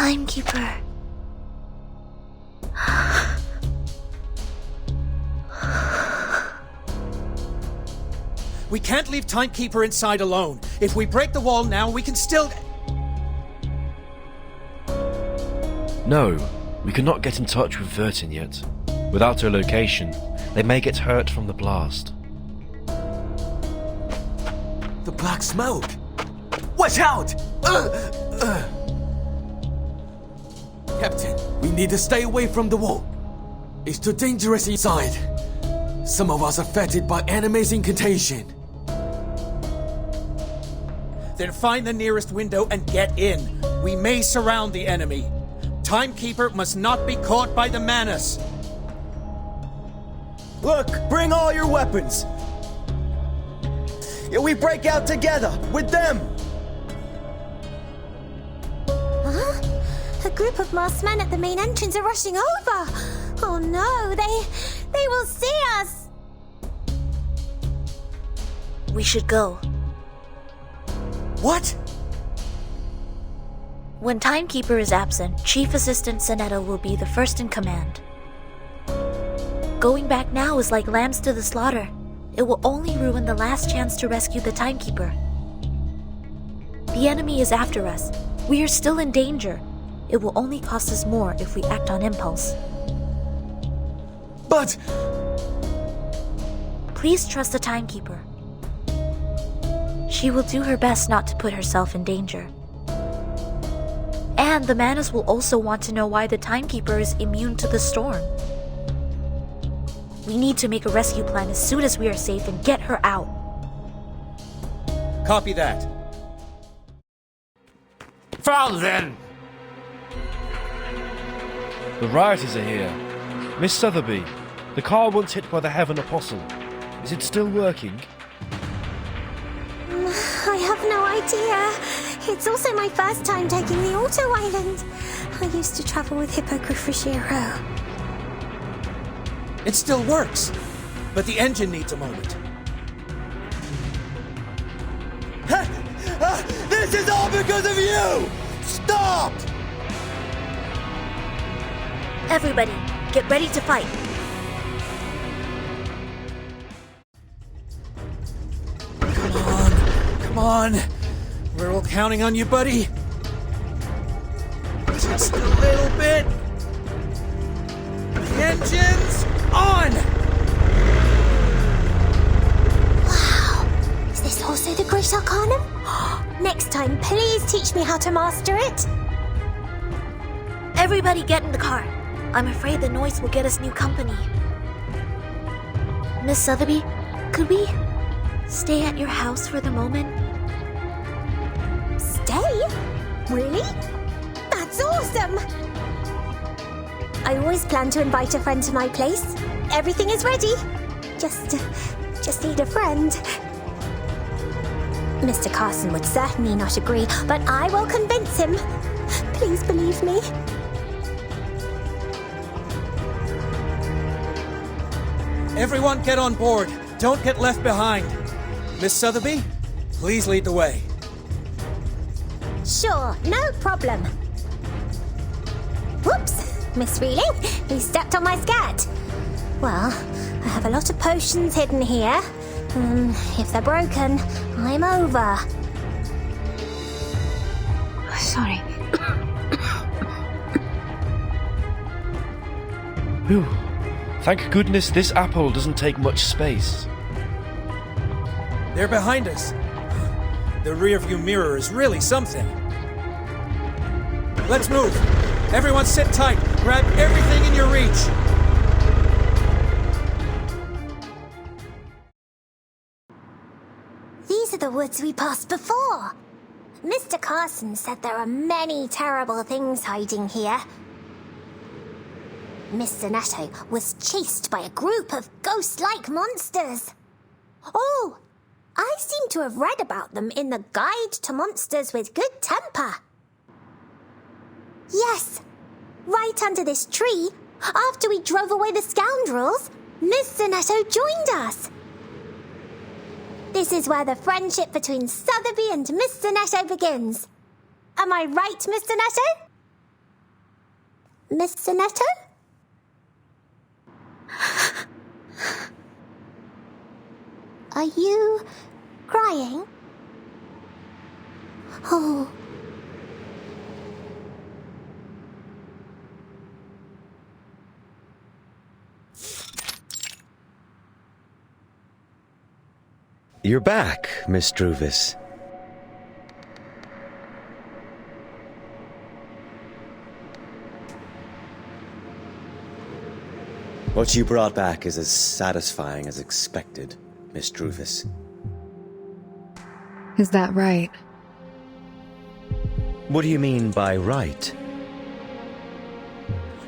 Timekeeper. We can't leave Timekeeper inside alone. If we break the wall now, we can still... No, we cannot get in touch with Vertin yet. Without her location, they may get hurt from the blast. The black smoke! Watch out! Captain, we need to stay away from the wall. It's too dangerous inside. Some of us are affected by enemies' incantation. Then find the nearest window and get in. We may surround the enemy. Timekeeper must not be caught by the Manus. Look, bring all your weapons. We break out together with them. Huh? A group of masked men at the main entrance are rushing over. Oh no, they will see us. We should go. What? When Timekeeper is absent, Chief Assistant Sonetta will be the first in command. Going back now is like lambs to the slaughter. It will only ruin the last chance to rescue the Timekeeper. The enemy is after us. We are still in danger. It will only cost us more if we act on impulse. But... Please trust the Timekeeper. She will do her best not to put herself in danger. And the Manus will also want to know why the Timekeeper is immune to the storm. We need to make a rescue plan as soon as we are safe and get her out. Copy that. Found then! The rioters are here. Miss Sotheby, the car once hit by the Heaven Apostle. Is it still working? I have no idea. It's also my first time taking the Auto Island. I used to travel with Hippogriff Ruggiero. It still works, but the engine needs a moment. This is all because of you! Stop! Everybody, get ready to fight. Come on. We're all counting on you, buddy. Just a little bit. The engine's on! Wow. Is this also the Great Arcanum? Next time, please teach me how to master it. Everybody get in the car. I'm afraid the noise will get us new company. Miss Sotheby, could we stay at your house for the moment? Stay? Really? That's awesome! I always plan to invite a friend to my place. Everything is ready. Just need a friend. Mr. Carson would certainly not agree, but I will convince him. Please believe me. Everyone get on board. Don't get left behind. Miss Sotheby, please lead the way. Sure, no problem. Whoops, Miss Reeling, you stepped on my skirt. Well, I have a lot of potions hidden here. If they're broken, I'm over. Sorry. Whew. Thank goodness this apple doesn't take much space. They're behind us. The rearview mirror is really something. Let's move. Everyone sit tight. Grab everything in your reach. These are the woods we passed before. Mr. Carson said there are many terrible things hiding here. Miss Sonetta was chased by a group of ghost-like monsters. Oh, I seem to have read about them in the Guide to Monsters with Good Temper. Yes, right under this tree, after we drove away the scoundrels, Miss Sonetta joined us. This is where the friendship between Sotheby and Miss Sonetta begins. Am I right, Miss Sonetta? Mr. Netto? Are you crying? Oh. You're back, Miss Druvis. What you brought back is as satisfying as expected, Miss Druvis. Is that right? What do you mean by right?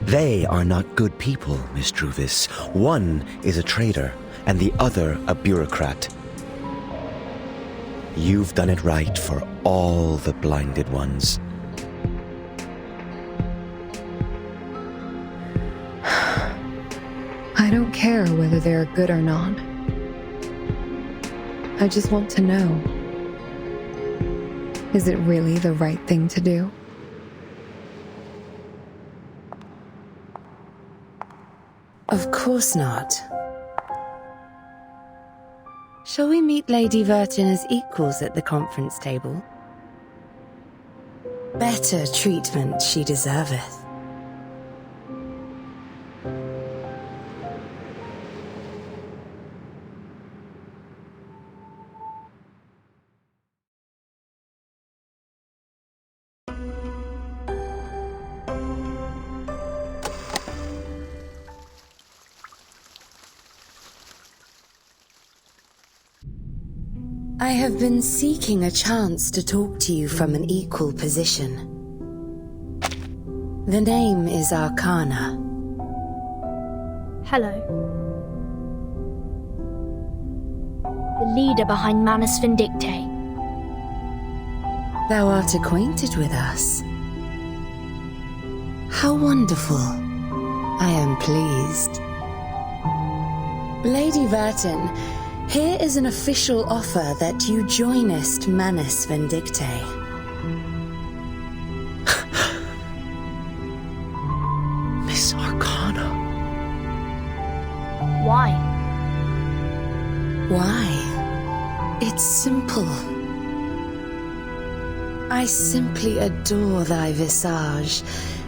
They are not good people, Miss Druvis. One is a traitor, and the other a bureaucrat. You've done it right for all the blinded ones. I don't care whether they're good or not. I just want to know. Is it really the right thing to do? Of course not. Shall we meet Lady Vertin as equals at the conference table? Better treatment she deserveth. I have been seeking a chance to talk to you from an equal position. The name is Arcana. Hello. The leader behind Manus Vindicte. Thou art acquainted with us. How wonderful. I am pleased. Lady Vertin, here is an official offer that you joinest Manus Vindicte. Miss Arcana. Why? Why? It's simple. I simply adore thy visage,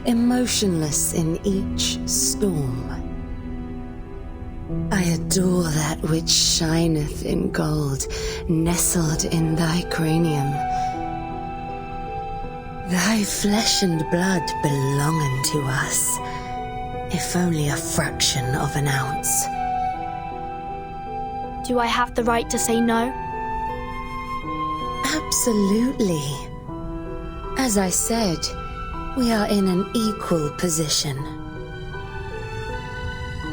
emotionless in each storm. I adore that which shineth in gold, nestled in thy cranium. Thy flesh and blood belong unto us, if only a fraction of an ounce. Do I have the right to say no? Absolutely. As I said, we are in an equal position.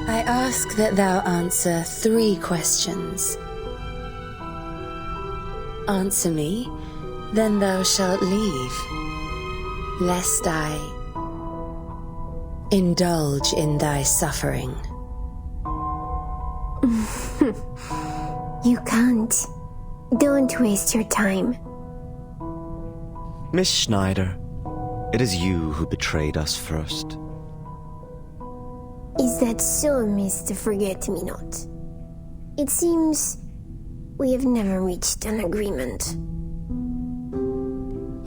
I ask that thou answer 3 questions. Answer me, then thou shalt leave, lest I indulge in thy suffering. You can't. Don't waste your time. Miss Schneider, it is you who betrayed us first. Is that so, Mr. Forget-Me-Not? It seems we have never reached an agreement.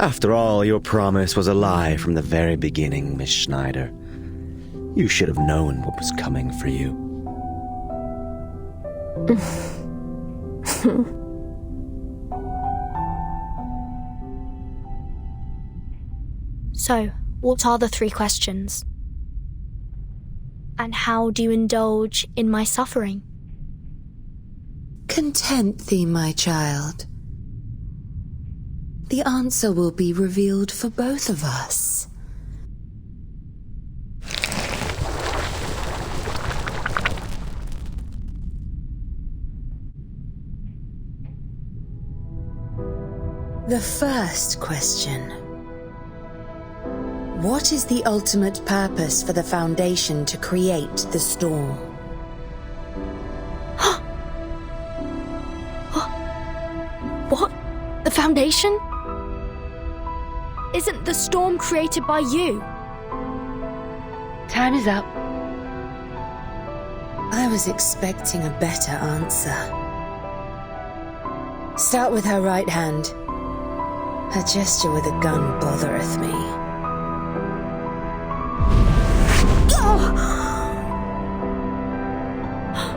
After all, your promise was a lie from the very beginning, Miss Schneider. You should have known what was coming for you. So, what are the 3 questions? And how do you indulge in my suffering? Content thee, my child. The answer will be revealed for both of us. The first question. What is the ultimate purpose for the Foundation to create the storm? What? The Foundation? Isn't the storm created by you? Time is up. I was expecting a better answer. Start with her right hand. Her gesture with a gun bothereth me.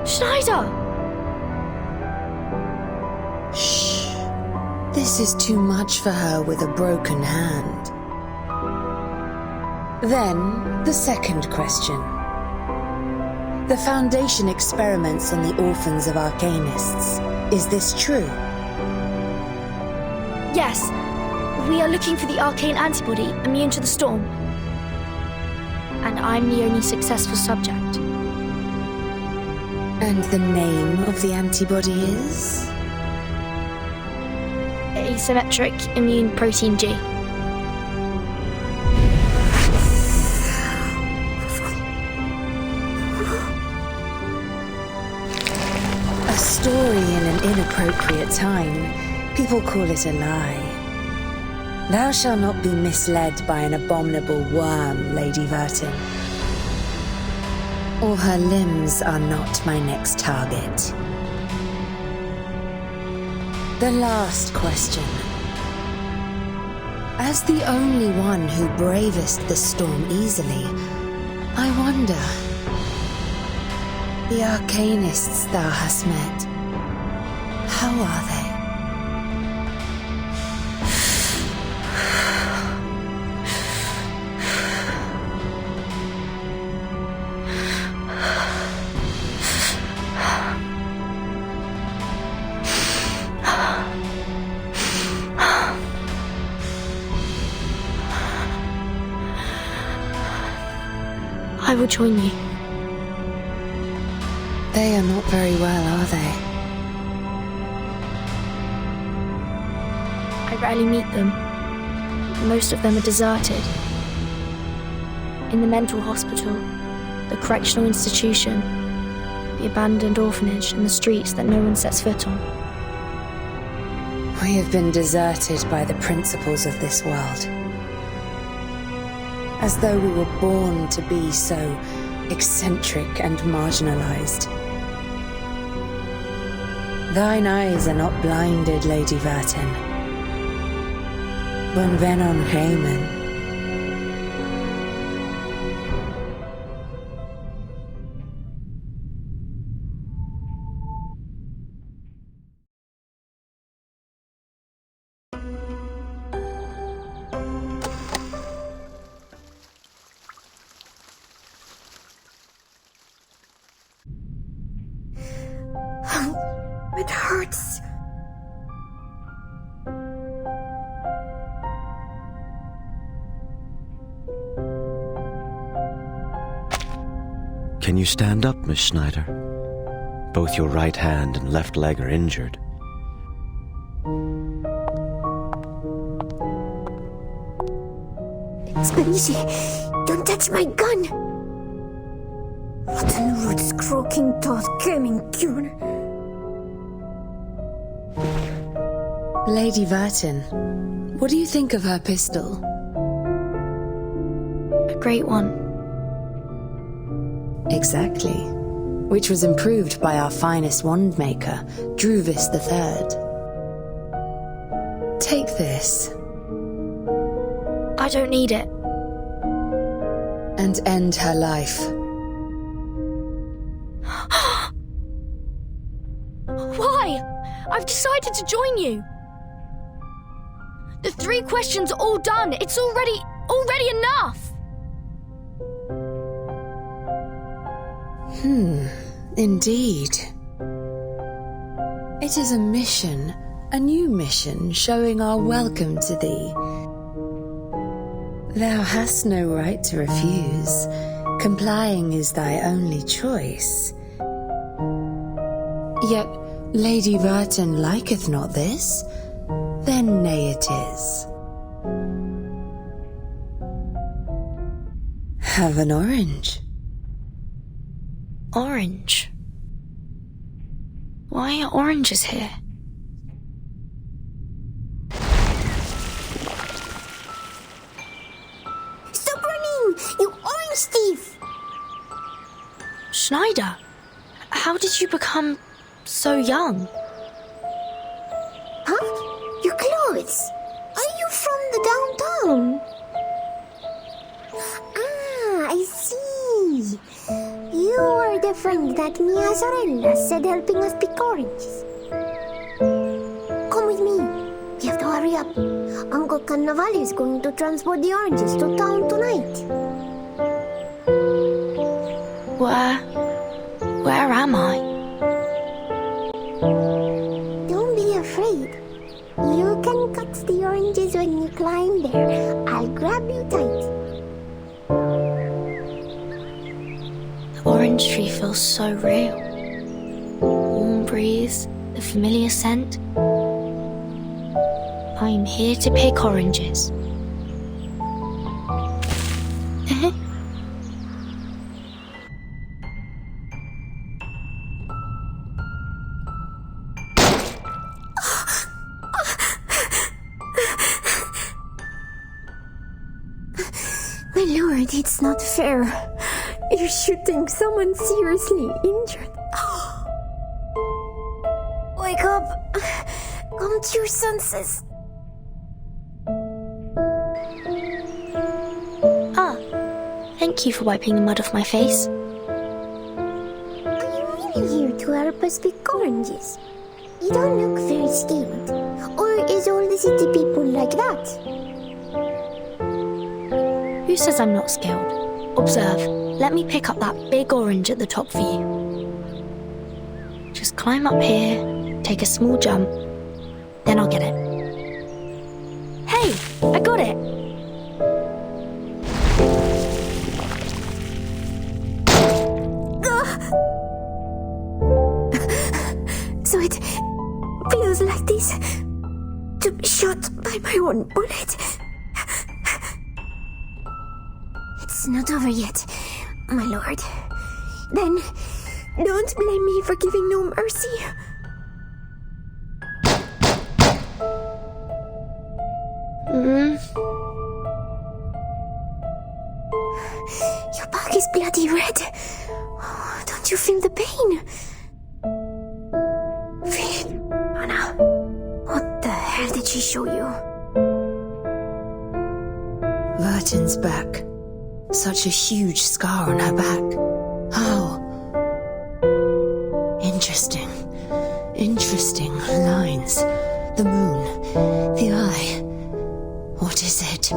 Schneider! Shh. This is too much for her with a broken hand. Then, the second question. The Foundation experiments on the orphans of Arcanists. Is this true? Yes. We are looking for the arcane antibody immune to the storm. And I'm the only successful subject. And the name of the antibody is? Asymmetric immune protein G. A story in an inappropriate time. People call it a lie. Thou shalt not be misled by an abominable worm, Lady Vertin. Or her limbs are not my next target. The last question. As the only one who bravest the storm easily, I wonder, the Arcanists thou hast met, how are they? I will join you. They are not very well, are they? I rarely meet them. Most of them are deserted. In the mental hospital, the correctional institution, the abandoned orphanage, and the streets that no one sets foot on. We have been deserted by the principles of this world. As though we were born to be so eccentric and marginalized. Thine eyes are not blinded, Lady Vertin. Bonvenon Heyman. It hurts. Can you stand up, Miss Schneider? Both your right hand and left leg are injured. Spanishi, don't touch my gun! Rotten roots croaking toth coming cure. Lady Vertin, what do you think of her pistol? A great one. Exactly. Which was improved by our finest wand maker, Druvis III. Take this. I don't need it. And end her life. Why? I've decided to join you. The 3 questions are all done. It's already enough. Indeed. It is a mission, a new mission, showing our welcome to thee. Thou hast no right to refuse. Complying is thy only choice. Yet, Lady Vertin liketh not this. Then nay it is. Have an orange. Orange? Why are oranges here? Stop running, you orange thief! Schneider, how did you become so young? Huh? Your clothes? Are you from the downtown? Ah, I see. You are the friend that Mia Zorella said helping us pick oranges. Come with me. You have to hurry up. Uncle Cannavale is going to transport the oranges to town tonight. Where am I? Don't be afraid. You can cut the oranges when you climb there. I'll grab you tight. The orange tree feels so real. Warm breeze, the familiar scent. I'm here to pick oranges. My lord, it's not fair. You're shooting someone seriously injured. Wake up. Come to your senses. Thank you for wiping the mud off my face. Are you really here to help us pick oranges? You don't look very scared. Or is all the city people like that? Who says I'm not skilled? Observe. Let me pick up that big orange at the top for you. Just climb up here, take a small jump, then I'll get it. Hey, I got it! So it feels like this, to be shot by my own bullet. It's not over yet, my lord. Then don't blame me for giving no mercy. Your back is bloody red. Don't you feel the pain? Feel it, Anna. What the hell did she show you? Vertin's back. Such a huge scar on her back. How? Interesting. Interesting lines. The moon. The eye. What is it?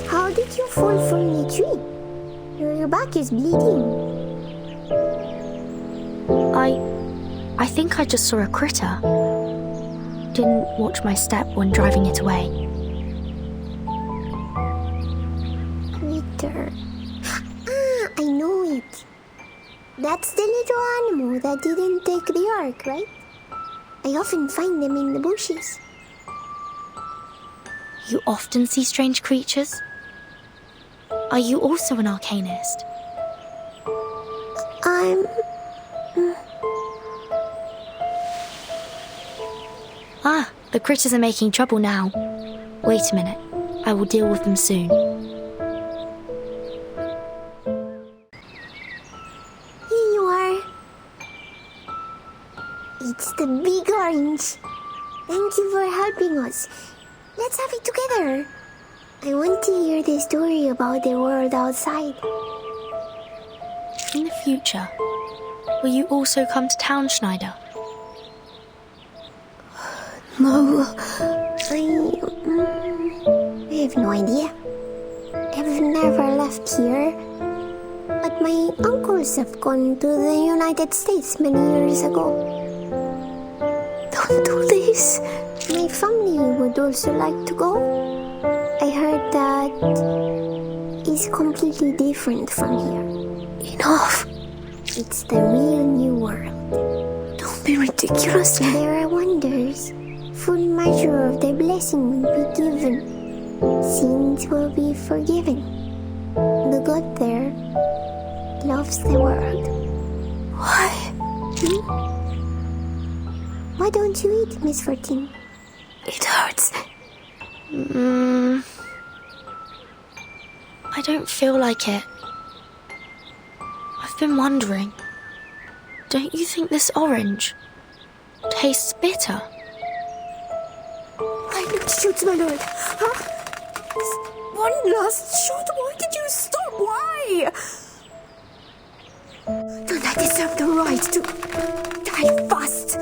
How did you fall from the tree? Your back is bleeding. I think I just saw a critter. Didn't watch my step when driving it away. Critter. Ah, I know it. That's the little animal that didn't take the ark, right? I often find them in the bushes. You often see strange creatures? Are you also an arcanist? The critters are making trouble now. Wait a minute. I will deal with them soon. Here you are. It's the big orange. Thank you for helping us. Let's have it together. I want to hear the story about the world outside. In the future, will you also come to town, Schneider? No, I have no idea. I've never left here. But my uncles have gone to the United States many years ago. Don't do this. My family would also like to go. I heard that it's completely different from here. Enough. It's the real new world. Don't be ridiculous. There are wonders. Full measure of the blessing will be given. Sins will be forgiven. The God there loves the world. Why? Why don't you eat, Miss Vertin? It hurts. I don't feel like it. I've been wondering. Don't you think this orange tastes bitter? I'm not shoot, my lord. Huh? Just one last shot. Why did you stop? Why? Don't I deserve the right to die fast?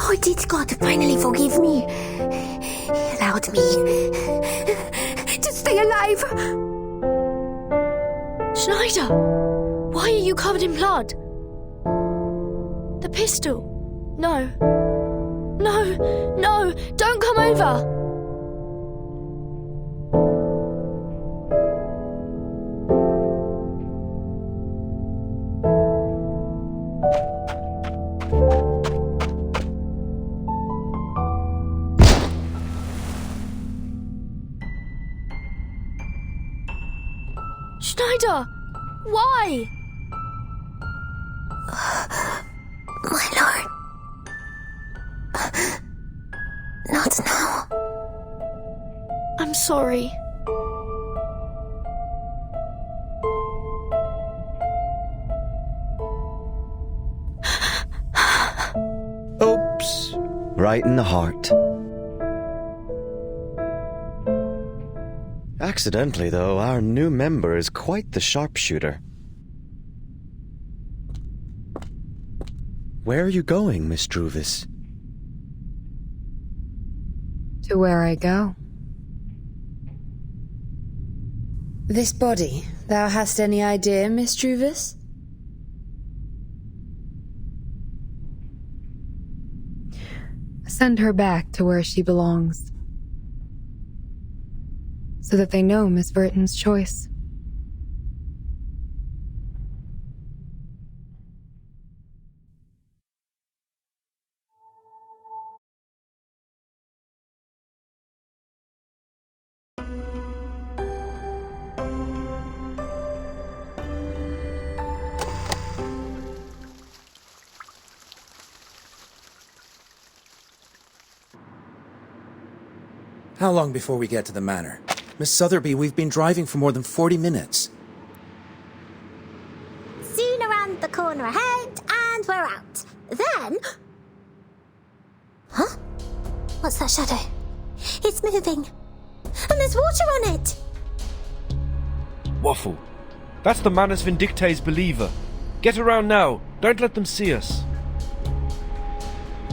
Oh, did God finally forgive me? He allowed me to stay alive. Schneider! Why are you covered in blood? The pistol. No. No, no, don't come over! Schneider! Why? My lord. Not now. I'm sorry. Oops. Right in the heart. Accidentally, though, our new member is quite the sharpshooter. Where are you going, Miss Druvis? To where I go. This body, thou hast any idea, Miss Druvis? Send her back to where she belongs. So that they know Miss Burton's choice. How long before we get to the manor? Miss Sotheby, we've been driving for more than 40 minutes. Soon around the corner ahead, and we're out. Then... Huh? What's that shadow? It's moving. And there's water on it! Waffle. That's the Manus Vindicte's believer. Get around now. Don't let them see us.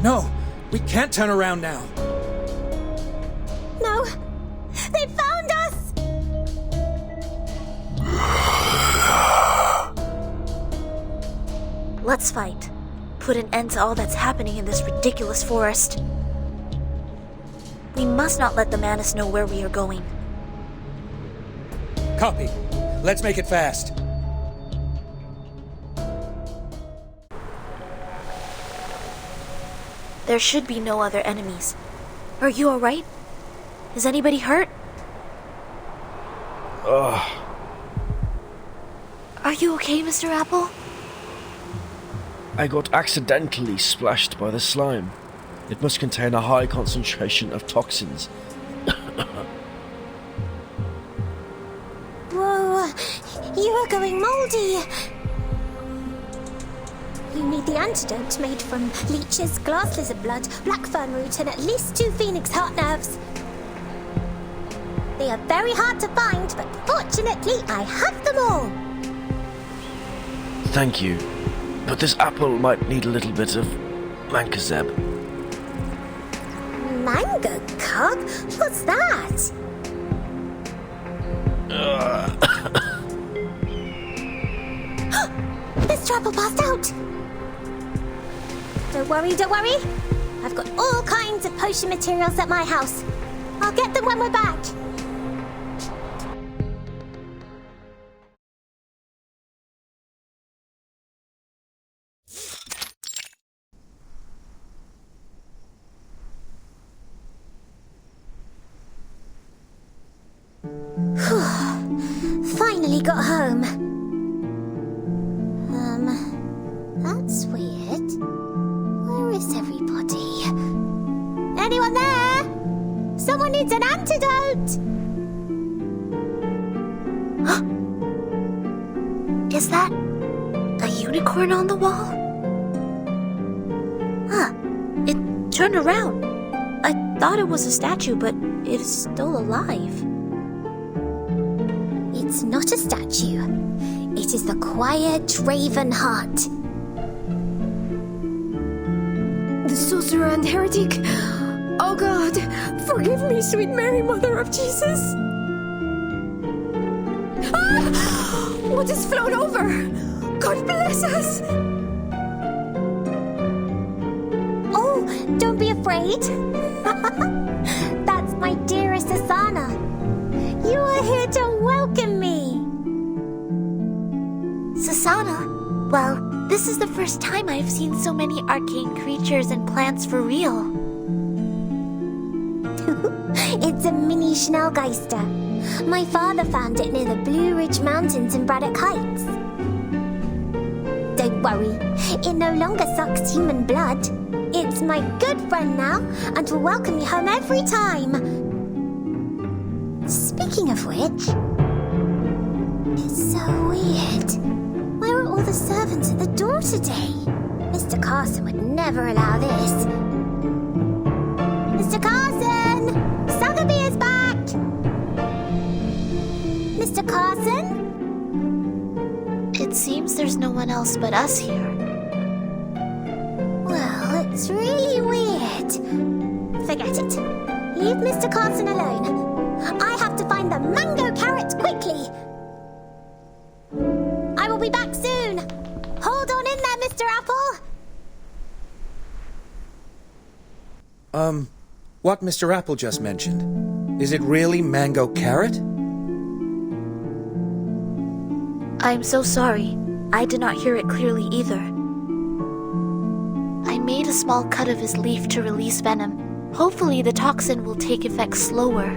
No, we can't turn around now. No! They found us! Let's fight. Put an end to all that's happening in this ridiculous forest. We must not let the Manus know where we are going. Copy. Let's make it fast. There should be no other enemies. Are you alright? Is anybody hurt? Are you okay, Mr. Apple? I got accidentally splashed by the slime. It must contain a high concentration of toxins. Whoa, you are going moldy. You need the antidote made from leeches, glass lizard blood, black fern root, and at least 2 phoenix heart nerves. They are very hard to find, but fortunately I have them all. Thank you. But this apple might need a little bit of mancozeb. Mango cob? What's that? Mr. Apple passed out. Don't worry, don't worry. I've got all kinds of potion materials at my house. I'll get them when we're back. Finally got home. That's weird. Where is everybody? Someone needs an antidote! Is that a unicorn on the wall? Huh. It turned around. I thought it was a statue, but it is still alive. It's not a statue. It is the quiet raven heart. The sorcerer and heretic. Oh God, forgive me, sweet Mary, Mother of Jesus. Ah! What has flown over? God bless us. Oh, don't be afraid. That's my dearest Asana. You are here to welcome me. Sasana? Well, this is the first time I've seen so many arcane creatures and plants for real. It's a mini Schnellgeister. My father found it near the Blue Ridge Mountains in Braddock Heights. Don't worry, it no longer sucks human blood. It's my good friend now, and will welcome you home every time. Speaking of which, it's so weird. Where are all the servants at the door today? Mr. Carson would never allow this. Mr. Carson! Sotheby is back! Mr. Carson? It seems there's no one else but us here. Well, it's really weird. Forget it. Leave Mr. Carson alone. I have to find the mango carrot quickly. I will be back soon. Hold on in there, Mr. Apple. What Mr. Apple just mentioned? Is it really mango carrot? I'm so sorry. I did not hear it clearly either. I made a small cut of his leaf to release venom. Hopefully the toxin will take effect slower.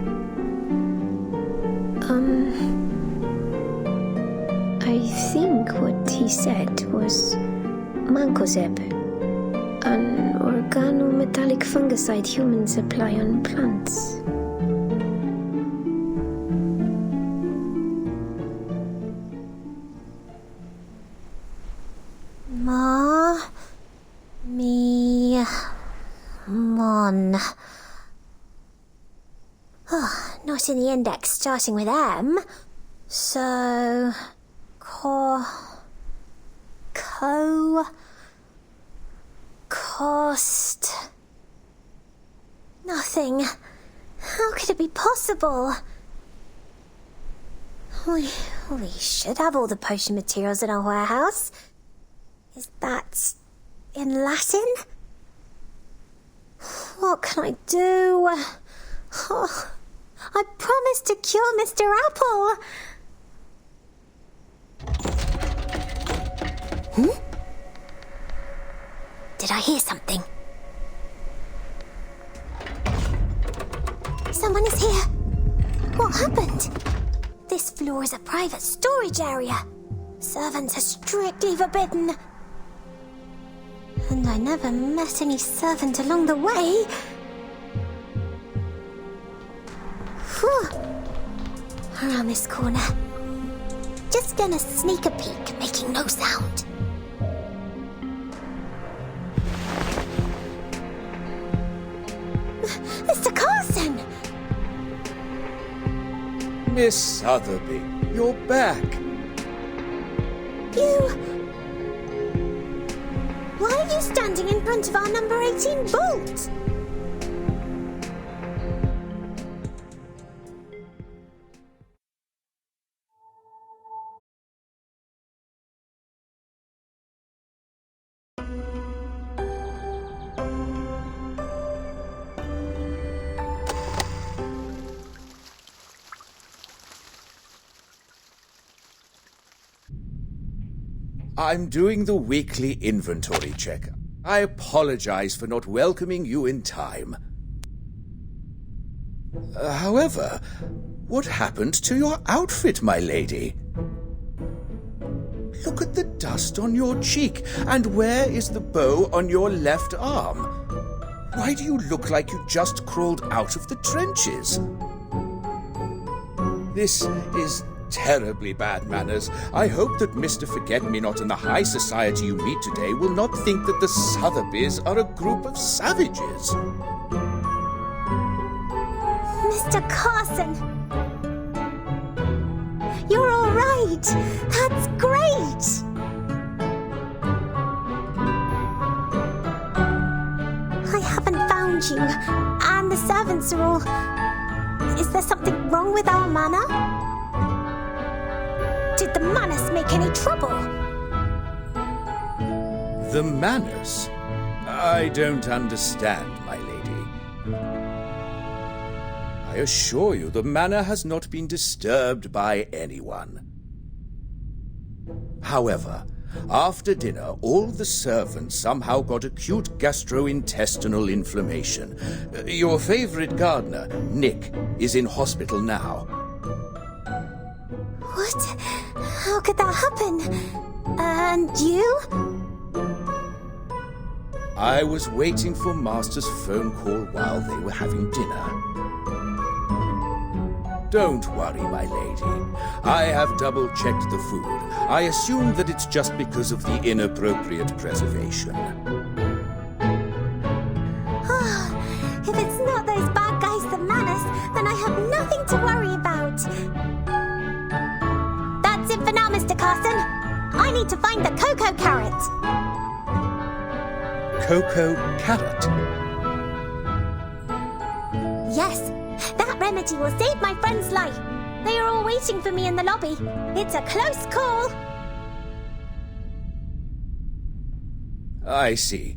I think what he said was mancozeb, an organometallic fungicide humans apply on plants. Mon. Oh, not in the index starting with M. So... Cost... Nothing. How could it be possible? We should have all the potion materials in our warehouse. Is that in Latin? What can I do? Oh, I promised to cure Mr. Apple. Did I hear something? Someone is here. What happened? This floor is a private storage area. Servants are strictly forbidden. And I never met any servant along the way. Whew. Around this corner. Just gonna sneak a peek, making no sound. Mr. Carson! Miss Sotheby, you're back. Why are you standing in front of our number 18 vault? I'm doing the weekly inventory check. I apologize for not welcoming you in time. However, what happened to your outfit, my lady? Look at the dust on your cheek, and where is the bow on your left arm? Why do you look like you just crawled out of the trenches? This is terribly bad manners. I hope that Mr. Forget-Me-Not and the high society you meet today will not think that the Sotheby's are a group of savages. Mr. Carson! You're all right! That's great! I haven't found you, and the servants are all... Is there something wrong with our manor? Did the Manus make any trouble? The Manus? I don't understand, my lady. I assure you, the manor has not been disturbed by anyone. However, after dinner, all the servants somehow got acute gastrointestinal inflammation. Your favorite gardener, Nick, is in hospital now. What? How could that happen? And you? I was waiting for Master's phone call while they were having dinner. Don't worry, my lady. I have double-checked the food. I assume that it's just because of the inappropriate preservation. If it's not those bad guys, the Manus, then I have nothing to worry about. That's it for now, Mr. Carson. I need to find the cocoa carrot. Cocoa carrot? Yes, that remedy will save my friend's life. They are all waiting for me in the lobby. It's a close call. I see.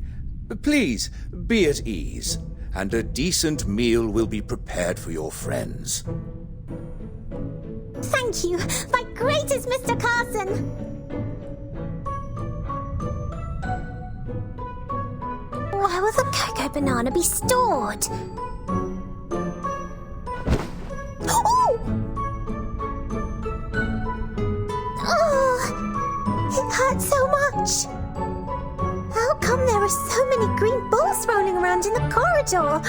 Please, be at ease, and a decent meal will be prepared for your friends. Thank you, my greatest Mr. Carson. Where will the cocoa banana be stored? Oh! Oh! It hurts so much. How come there are so many green balls rolling around in the corridor?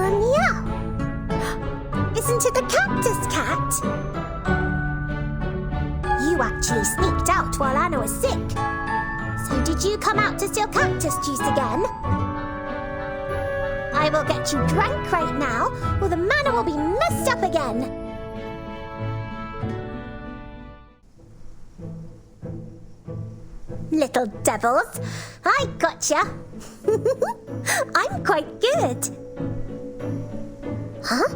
Meow! Isn't it the cactus cat? You actually sneaked out while Anna was sick. So did you come out to steal cactus juice again? I will get you drunk right now, or the manor will be messed up again. Little devils, I gotcha. I'm quite good. Huh?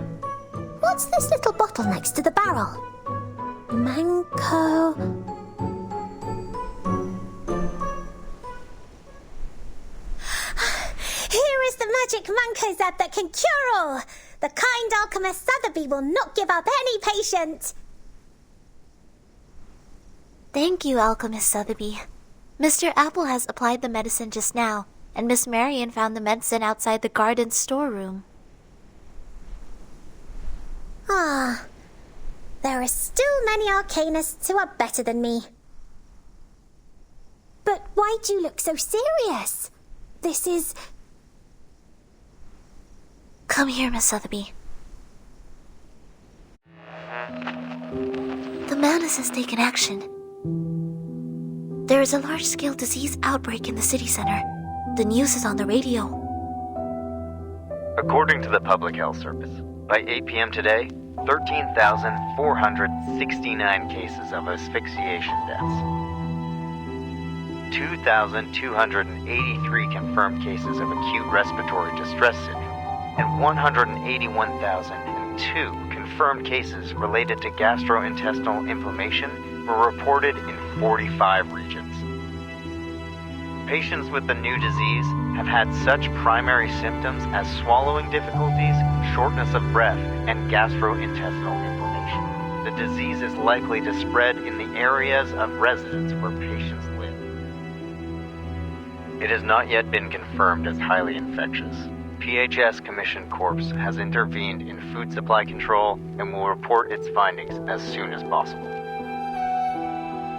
What's this little bottle next to the barrel? Manco... Here is the magic Mancozeb that can cure all. The kind alchemist Sotheby will not give up any patient. Thank you, Alchemist Sotheby. Mr. Apple has applied the medicine just now, and Miss Marion found the medicine outside the garden storeroom. Ah, there are still many arcanists who are better than me. But why do you look so serious? This is... Come here, Miss Sotheby. The Manus has taken action. There is a large-scale disease outbreak in the city center. The news is on the radio. According to the Public Health Service, by 8 p.m. today, 13,469 cases of asphyxiation deaths, 2,283 confirmed cases of acute respiratory distress syndrome, and 181,002 confirmed cases related to gastrointestinal inflammation were reported in 45 regions. Patients with the new disease have had such primary symptoms as swallowing difficulties, shortness of breath, and gastrointestinal inflammation. The disease is likely to spread in the areas of residence where patients live. It has not yet been confirmed as highly infectious. PHS Commission Corps has intervened in food supply control and will report its findings as soon as possible.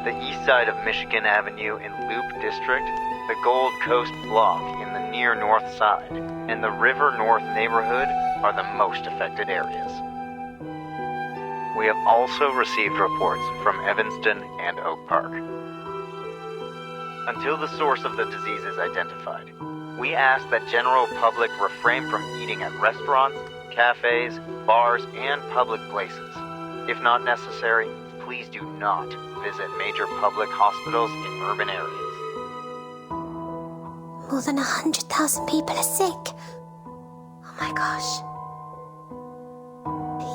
the east side of Michigan Avenue in Loop District, the Gold Coast Block in the near north side, and the River North neighborhood are the most affected areas. We have also received reports from Evanston and Oak Park. Until the source of the disease is identified, we ask that general public refrain from eating at restaurants, cafes, bars, and public places. If not necessary, please do not visit major public hospitals in urban areas. More than 100,000 people are sick. Oh my gosh.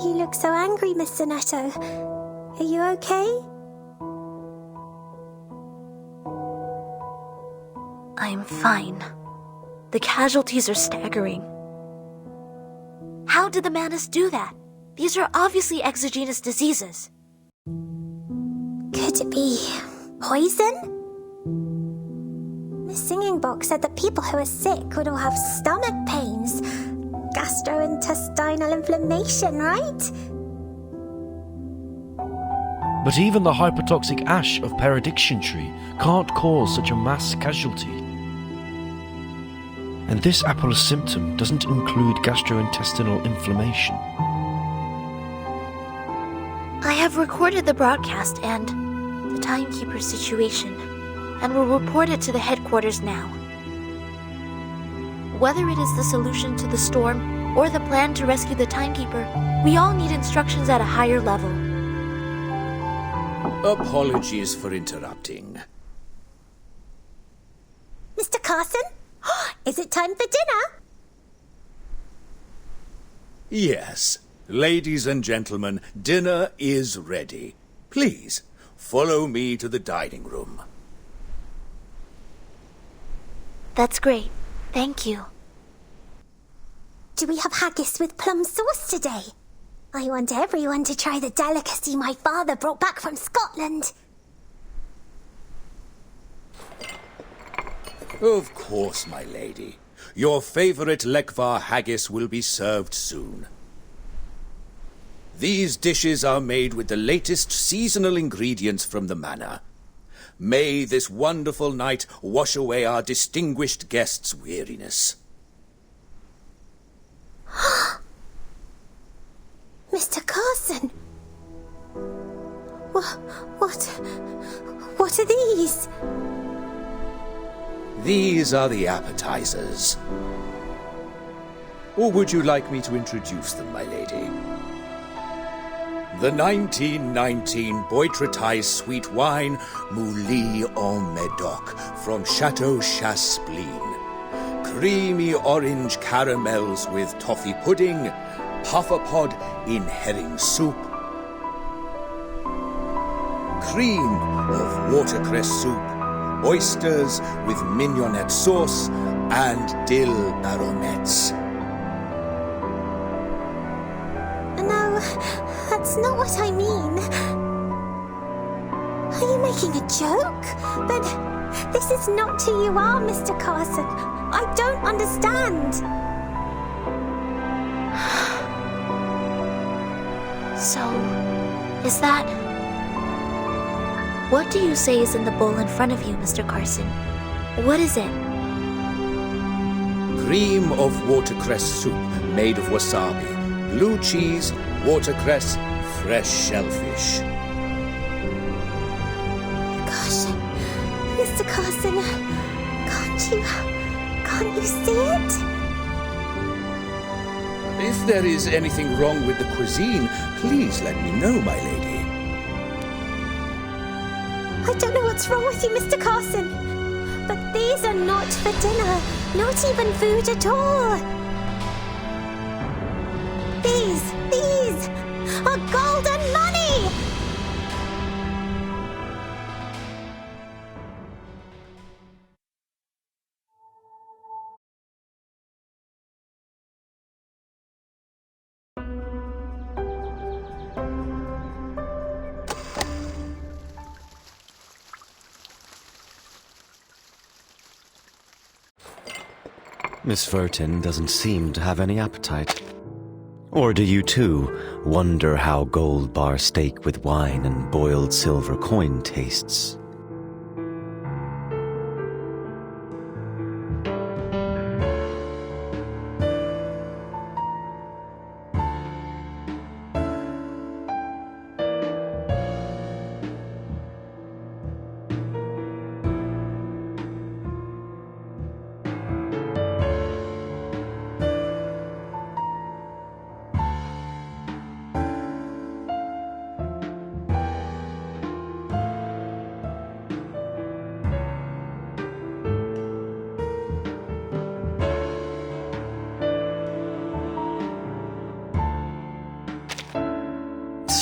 You look so angry, Mr. Netto. Are you okay? I'm fine. The casualties are staggering. How did the Manus do that? These are obviously exogenous diseases. Could it be poison? The singing book said that people who are sick would all have stomach pains, gastrointestinal inflammation, right? But even the hypertoxic ash of Perediction tree can't cause such a mass casualty. And this Apollo symptom doesn't include gastrointestinal inflammation. I have recorded the broadcast and the timekeeper situation, and will report it to the headquarters now. Whether it is the solution to the storm or the plan to rescue the timekeeper, we all need instructions at a higher level. Apologies for interrupting. Mr. Carson? Is it time for dinner? Yes. Ladies and gentlemen, dinner is ready. Please, follow me to the dining room. That's great. Thank you. Do we have haggis with plum sauce today? I want everyone to try the delicacy my father brought back from Scotland. Of course, my lady. Your favorite Lekvar haggis will be served soon. These dishes are made with the latest seasonal ingredients from the manor. May this wonderful night wash away our distinguished guests' weariness. Mr. Carson? What are these? These are the appetizers. Or would you like me to introduce them, my lady? The 1919 Boitretais sweet wine, Mouli en Medoc, from Chateau Chaspleen. Creamy orange caramels with toffee pudding, puffer pod in herring soup. Cream of watercress soup, oysters with mignonette sauce, and dill baronets. No, that's not what I mean. Are you making a joke? But this is not who you are, Mr. Carson. I don't understand. So, is that... What do you say is in the bowl in front of you, Mr. Carson? What is it? Cream of watercress soup made of wasabi, blue cheese, watercress, fresh shellfish. Gosh, Mr. Carson, can't you see it? If there is anything wrong with the cuisine, please let me know, my lady. I don't know what's wrong with you, Mr. Carson, but these are not for dinner, not even food at all. These are golden money! Miss Vertin doesn't seem to have any appetite. Or do you too wonder how gold bar steak with wine and boiled silver coin tastes?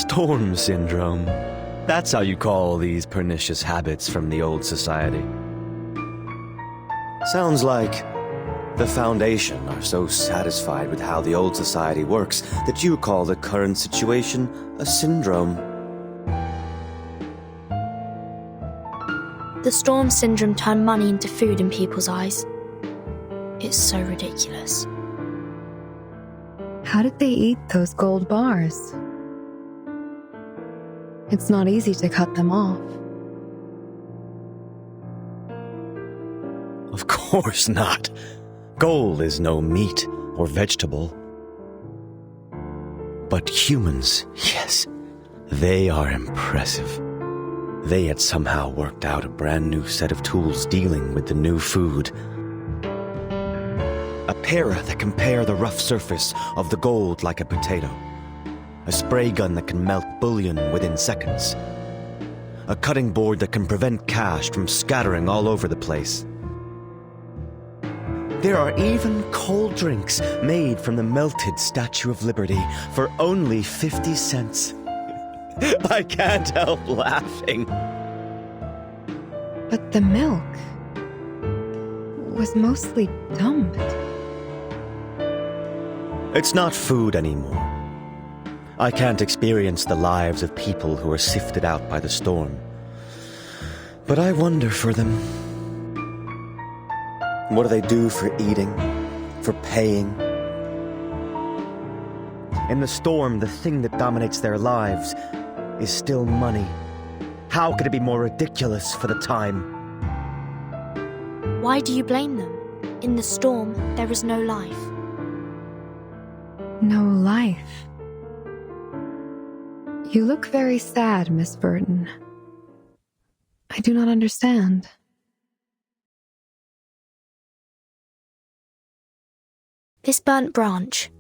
Storm syndrome. That's how you call these pernicious habits from the old society. Sounds like the Foundation are so satisfied with how the old society works that you call the current situation a syndrome. The Storm Syndrome turned money into food in people's eyes. It's so ridiculous. How did they eat those gold bars? It's not easy to cut them off. Of course not. Gold is no meat or vegetable. But humans, yes, they are impressive. They had somehow worked out a brand new set of tools dealing with the new food. A para that can pare the rough surface of the gold like a potato. A spray gun that can melt bullion within seconds. A cutting board that can prevent cash from scattering all over the place. There are even cold drinks made from the melted Statue of Liberty for only 50 cents. I can't help laughing. But the milk was mostly dumped. It's not food anymore. I can't experience the lives of people who are sifted out by the storm. But I wonder for them. What do they do for eating? For paying? In the storm, the thing that dominates their lives is still money. How could it be more ridiculous for the time? Why do you blame them? In the storm, there is no life. No life. You look very sad, Miss Burton. I do not understand. This burnt branch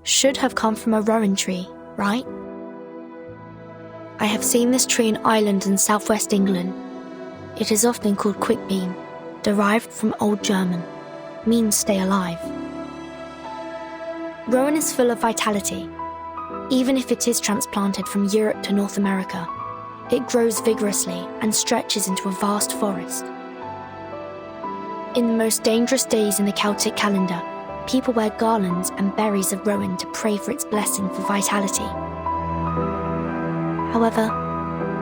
should have come from a rowan tree, right? I have seen this tree in Ireland in southwest England. It is often called quickbeam, derived from Old German, means stay alive. Rowan is full of vitality. Even if it is transplanted from Europe to North America, it grows vigorously and stretches into a vast forest. In the most dangerous days in the Celtic calendar, people wear garlands and berries of rowan to pray for its blessing for vitality. However,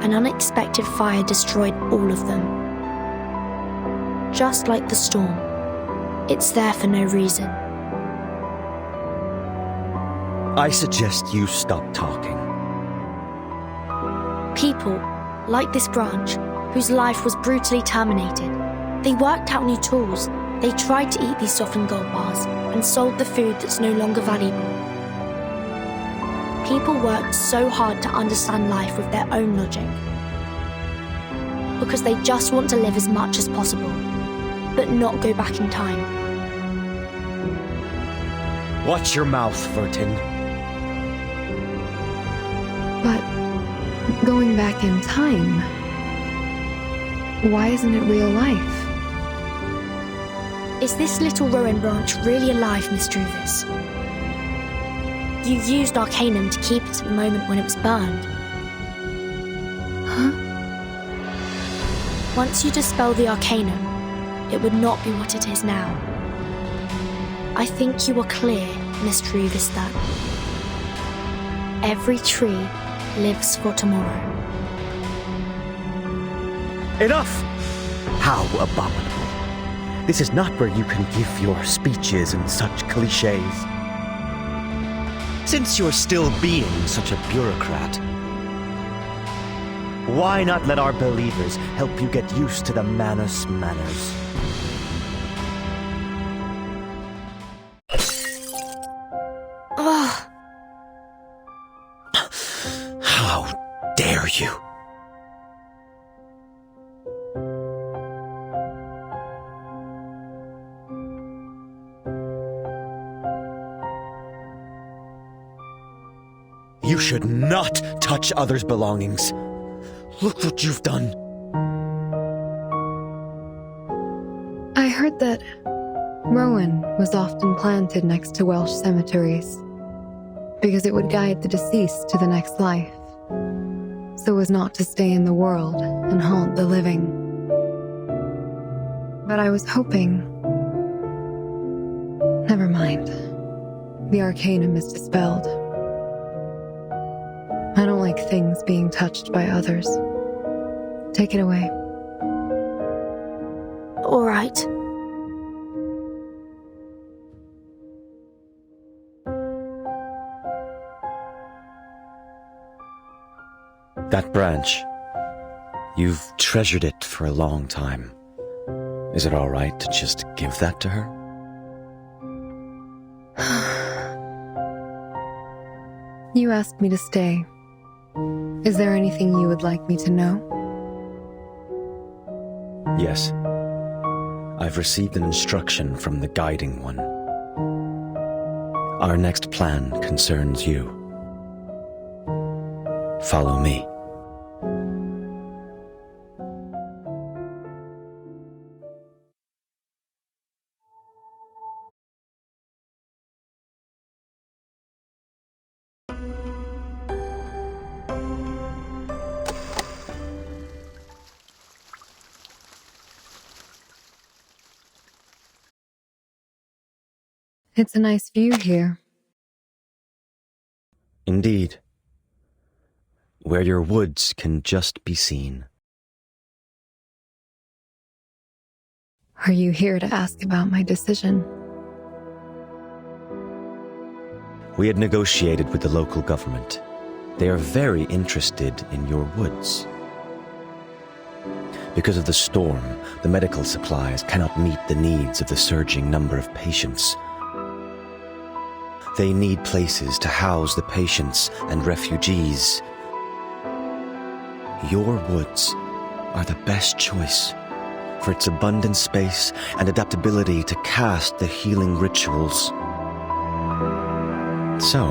an unexpected fire destroyed all of them. Just like the storm, it's there for no reason. I suggest you stop talking. People, like this branch, whose life was brutally terminated, they worked out new tools. They tried to eat these softened gold bars and sold the food that's no longer valuable. People worked so hard to understand life with their own logic. Because they just want to live as much as possible, but not go back in time. Watch your mouth, Vertin. But going back in time, why isn't it real life? Is this little rowan branch really alive, Miss Druvis? You used Arcanum to keep it at the moment when it was burned. Huh? Once you dispel the Arcanum, it would not be what it is now. I think you are clear, Miss Druvis, that every tree lives for tomorrow. Enough! How abominable. This is not where you can give your speeches and such cliches. Since you're still being such a bureaucrat, why not let our believers help you get used to the Manus manners? How dare you? You should not touch others' belongings. Look what you've done. I heard that Rowan was often planted next to Welsh cemeteries because it would guide the deceased to the next life, so as not to stay in the world and haunt the living. But I was hoping... Never mind. The Arcanum is dispelled. I don't like things being touched by others. Take it away. All right. That branch. You've treasured it for a long time. Is it all right to just give that to her? You asked me to stay. Is there anything you would like me to know? Yes. I've received an instruction from the Guiding One. Our next plan concerns you. Follow me. It's a nice view here. Indeed. Where your woods can just be seen. Are you here to ask about my decision? We had negotiated with the local government. They are very interested in your woods. Because of the storm, the medical supplies cannot meet the needs of the surging number of patients. They need places to house the patients and refugees. Your woods are the best choice for its abundant space and adaptability to cast the healing rituals. So,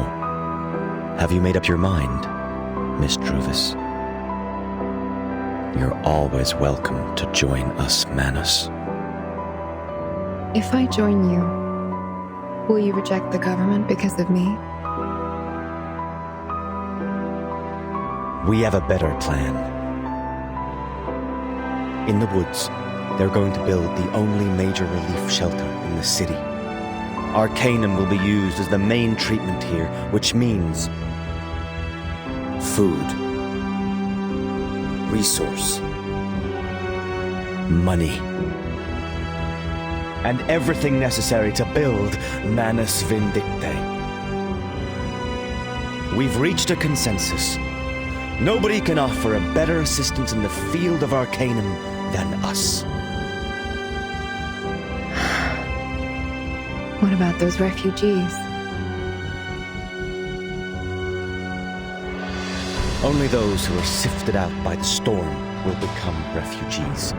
have you made up your mind, Miss Druvis? You're always welcome to join us, Manus. If I join you, will you reject the government because of me? We have a better plan. In the woods, they're going to build the only major relief shelter in the city. Arcanum will be used as the main treatment here, which means food, resource, money, and everything necessary to build Manus Vindicte. We've reached a consensus. Nobody can offer a better assistance in the field of Arcanum than us. What about those refugees? Only those who are sifted out by the storm will become refugees.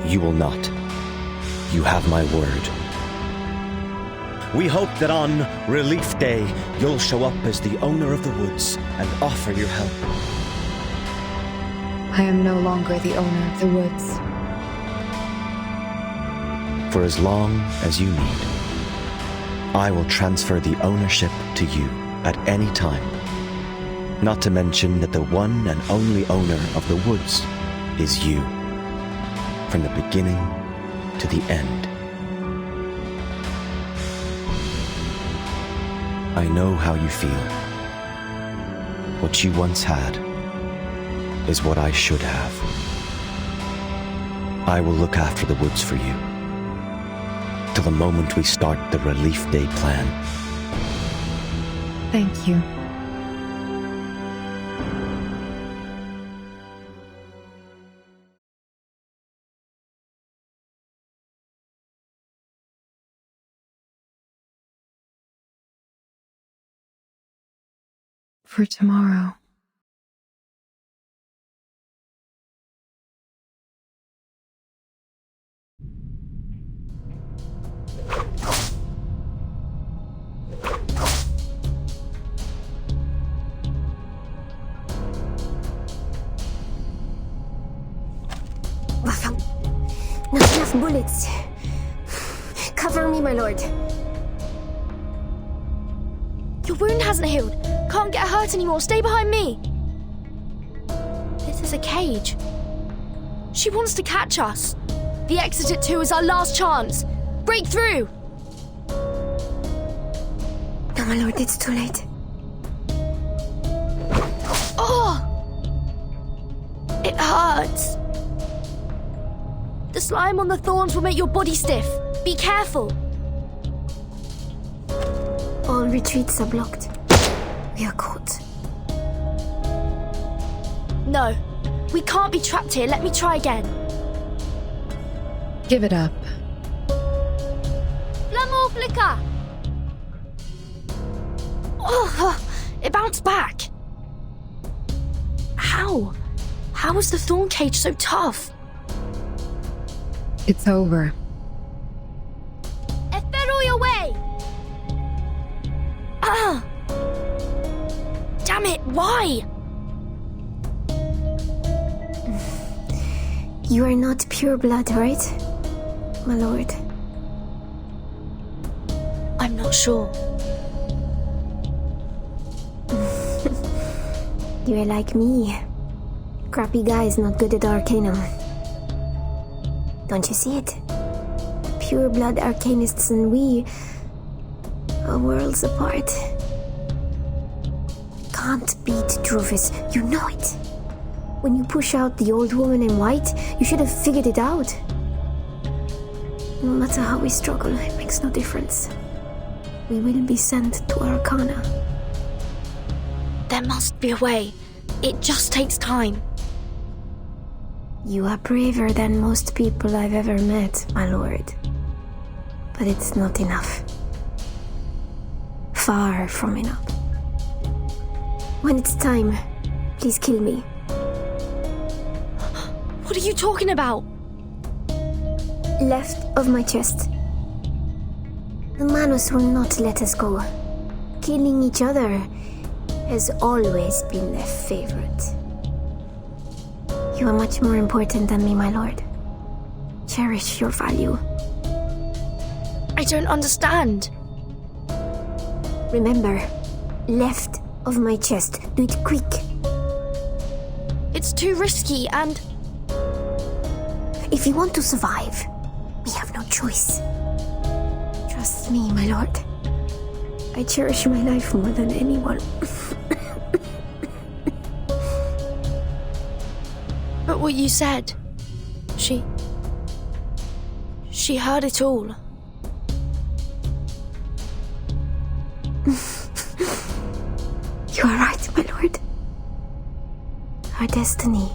You will not. You have my word. We hope that on Relief Day, you'll show up as the owner of the woods and offer your help. I am no longer the owner of the woods. For as long as you need, I will transfer the ownership to you at any time. Not to mention that the one and only owner of the woods is you. From the beginning to the end. I know how you feel. What you once had is what I should have. I will look after the woods for you till the moment we start the Relief Day plan. Thank you. For tomorrow. Not enough bullets. Cover me, my lord. Your wound hasn't healed. Can't get hurt anymore. Stay behind me. This is a cage. She wants to catch us. The exit at 2 is our last chance. Break through. No, my lord, it's too late. Oh! It hurts. The slime on the thorns will make your body stiff. Be careful. All retreats are blocked. We are caught. No, we can't be trapped here. Let me try again. Give it up. Flamme flicker! Oh, it bounced back. How? How is the thorn cage so tough? It's over. Espero your way! Ah! Damn it, why? You are not pure blood, right? My lord. I'm not sure. You are like me. Crappy guys not good at Arcanum. Don't you see it? Pure blood arcanists and we are worlds apart. Can't beat Druvis, you know it. When you push out the old woman in white, you should have figured it out. No matter how we struggle, it makes no difference. We will be sent to Arcana. There must be a way. It just takes time. You are braver than most people I've ever met, my lord. But it's not enough. Far from enough. When it's time, please kill me. What are you talking about? Left of my chest. The Manus will not let us go. Killing each other has always been their favorite. You are much more important than me, my lord. Cherish your value. I don't understand. Remember, left of my chest. Do it quick. It's too risky and... If you want to survive, we have no choice. Trust me, my lord. I cherish my life more than anyone. But what you said... She heard it all. You are right, my lord. Her destiny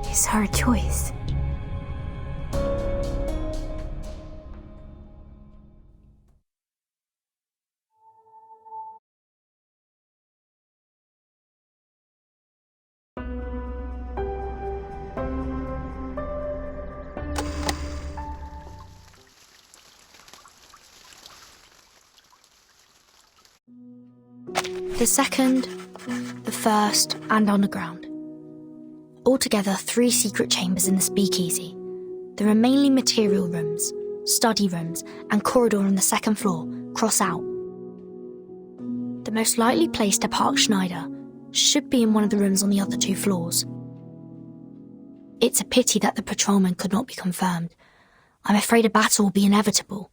is her choice. The second, the first, and underground. Altogether 3 secret chambers in the speakeasy. There are mainly material rooms, study rooms, and corridor on the 2nd floor, cross out. The most likely place to park Schneider should be in one of the rooms on the other 2 floors. It's a pity that the patrolman could not be confirmed. I'm afraid a battle will be inevitable.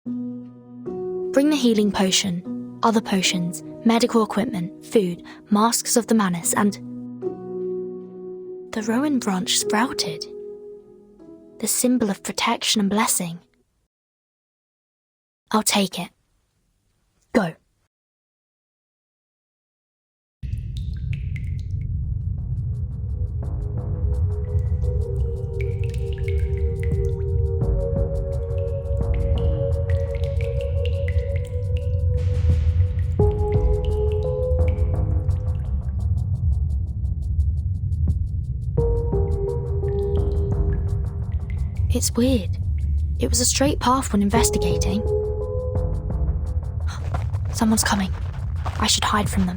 Bring the healing potion, other potions, medical equipment, food, masks of the Manus, and... The Rowan branch sprouted. The symbol of protection and blessing. I'll take it. Go. It's weird. It was a straight path when investigating. Someone's coming. I should hide from them.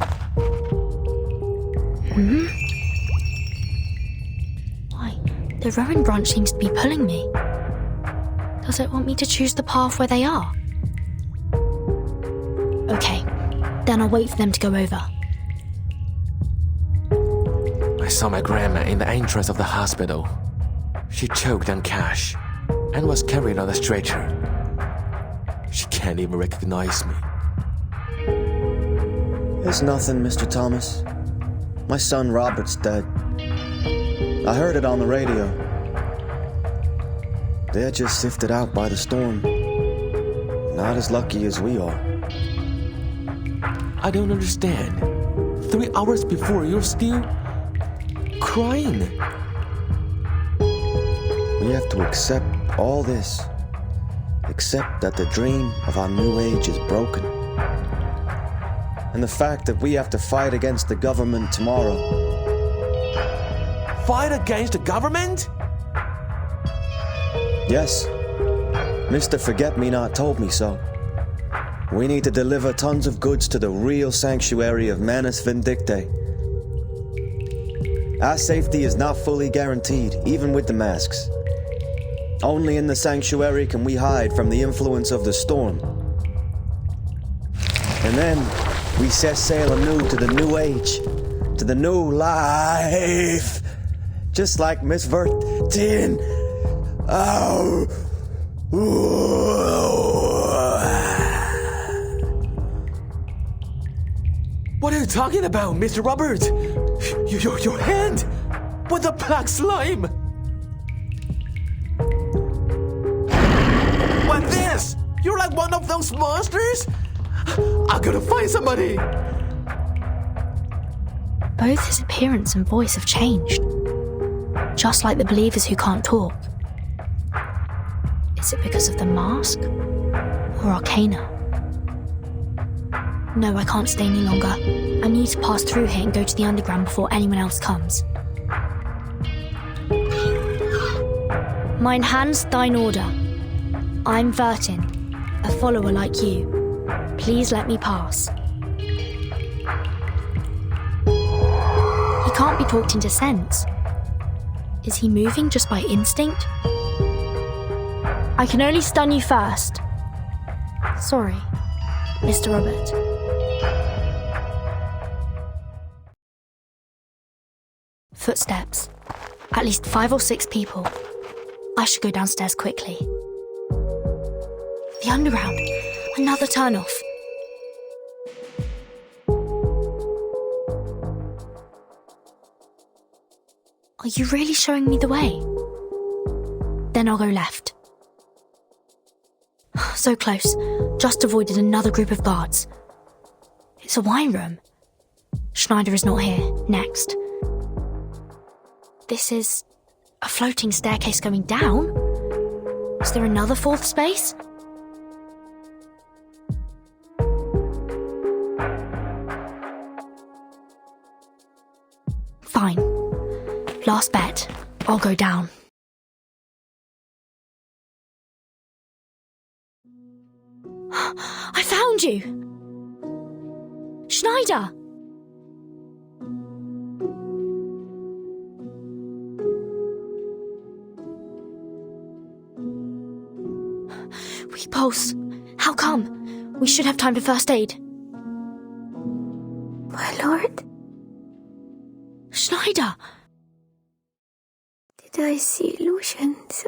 Why? The Rowan branch seems to be pulling me. Does it want me to choose the path where they are? Okay, then I'll wait for them to go over. I saw my grandma in the entrance of the hospital. She choked on cash and was carried on a stretcher. She can't even recognize me. It's nothing, Mr. Thomas. My son Robert's dead. I heard it on the radio. They're just sifted out by the storm. Not as lucky as we are. I don't understand. 3 hours before, you're still crying. We have to accept all this. Accept that the dream of our new age is broken. And the fact that we have to fight against the government tomorrow. Fight against the government? Yes. Mr. Forget-Me-Not told me so. We need to deliver tons of goods to the real sanctuary of Manus Vindictae. Our safety is not fully guaranteed, even with the masks. Only in the sanctuary can we hide from the influence of the storm. And then we set sail anew to the new age, to the new life. Just like Miss Vertin. Oh. What are you talking about, Mr. Robert? Your hand with the black slime. What this? You're like one of those monsters? I gotta find somebody. Both his appearance and voice have changed. Just like the believers who can't talk. Is it because of the mask? Or Arcana? No, I can't stay any longer. I need to pass through here and go to the underground before anyone else comes. Mein Hans, dein Order. I'm Vertin, a follower like you. Please let me pass. He can't be talked into sense. Is he moving just by instinct? I can only stun you first. Sorry, Mr. Robert. Footsteps. At least 5 or 6 people. I should go downstairs quickly. The underground. Another turn-off. Are you really showing me the way? Then I'll go left. So close. Just avoided another group of guards. It's a wine room. Schneider is not here. Next. This is a floating staircase going down? Is there another 4th space? Fine. Last bet. I'll go down. I found you! Schneider! We pulse. How come? We should have time for first aid. My lord? Schneider! Did I see illusions?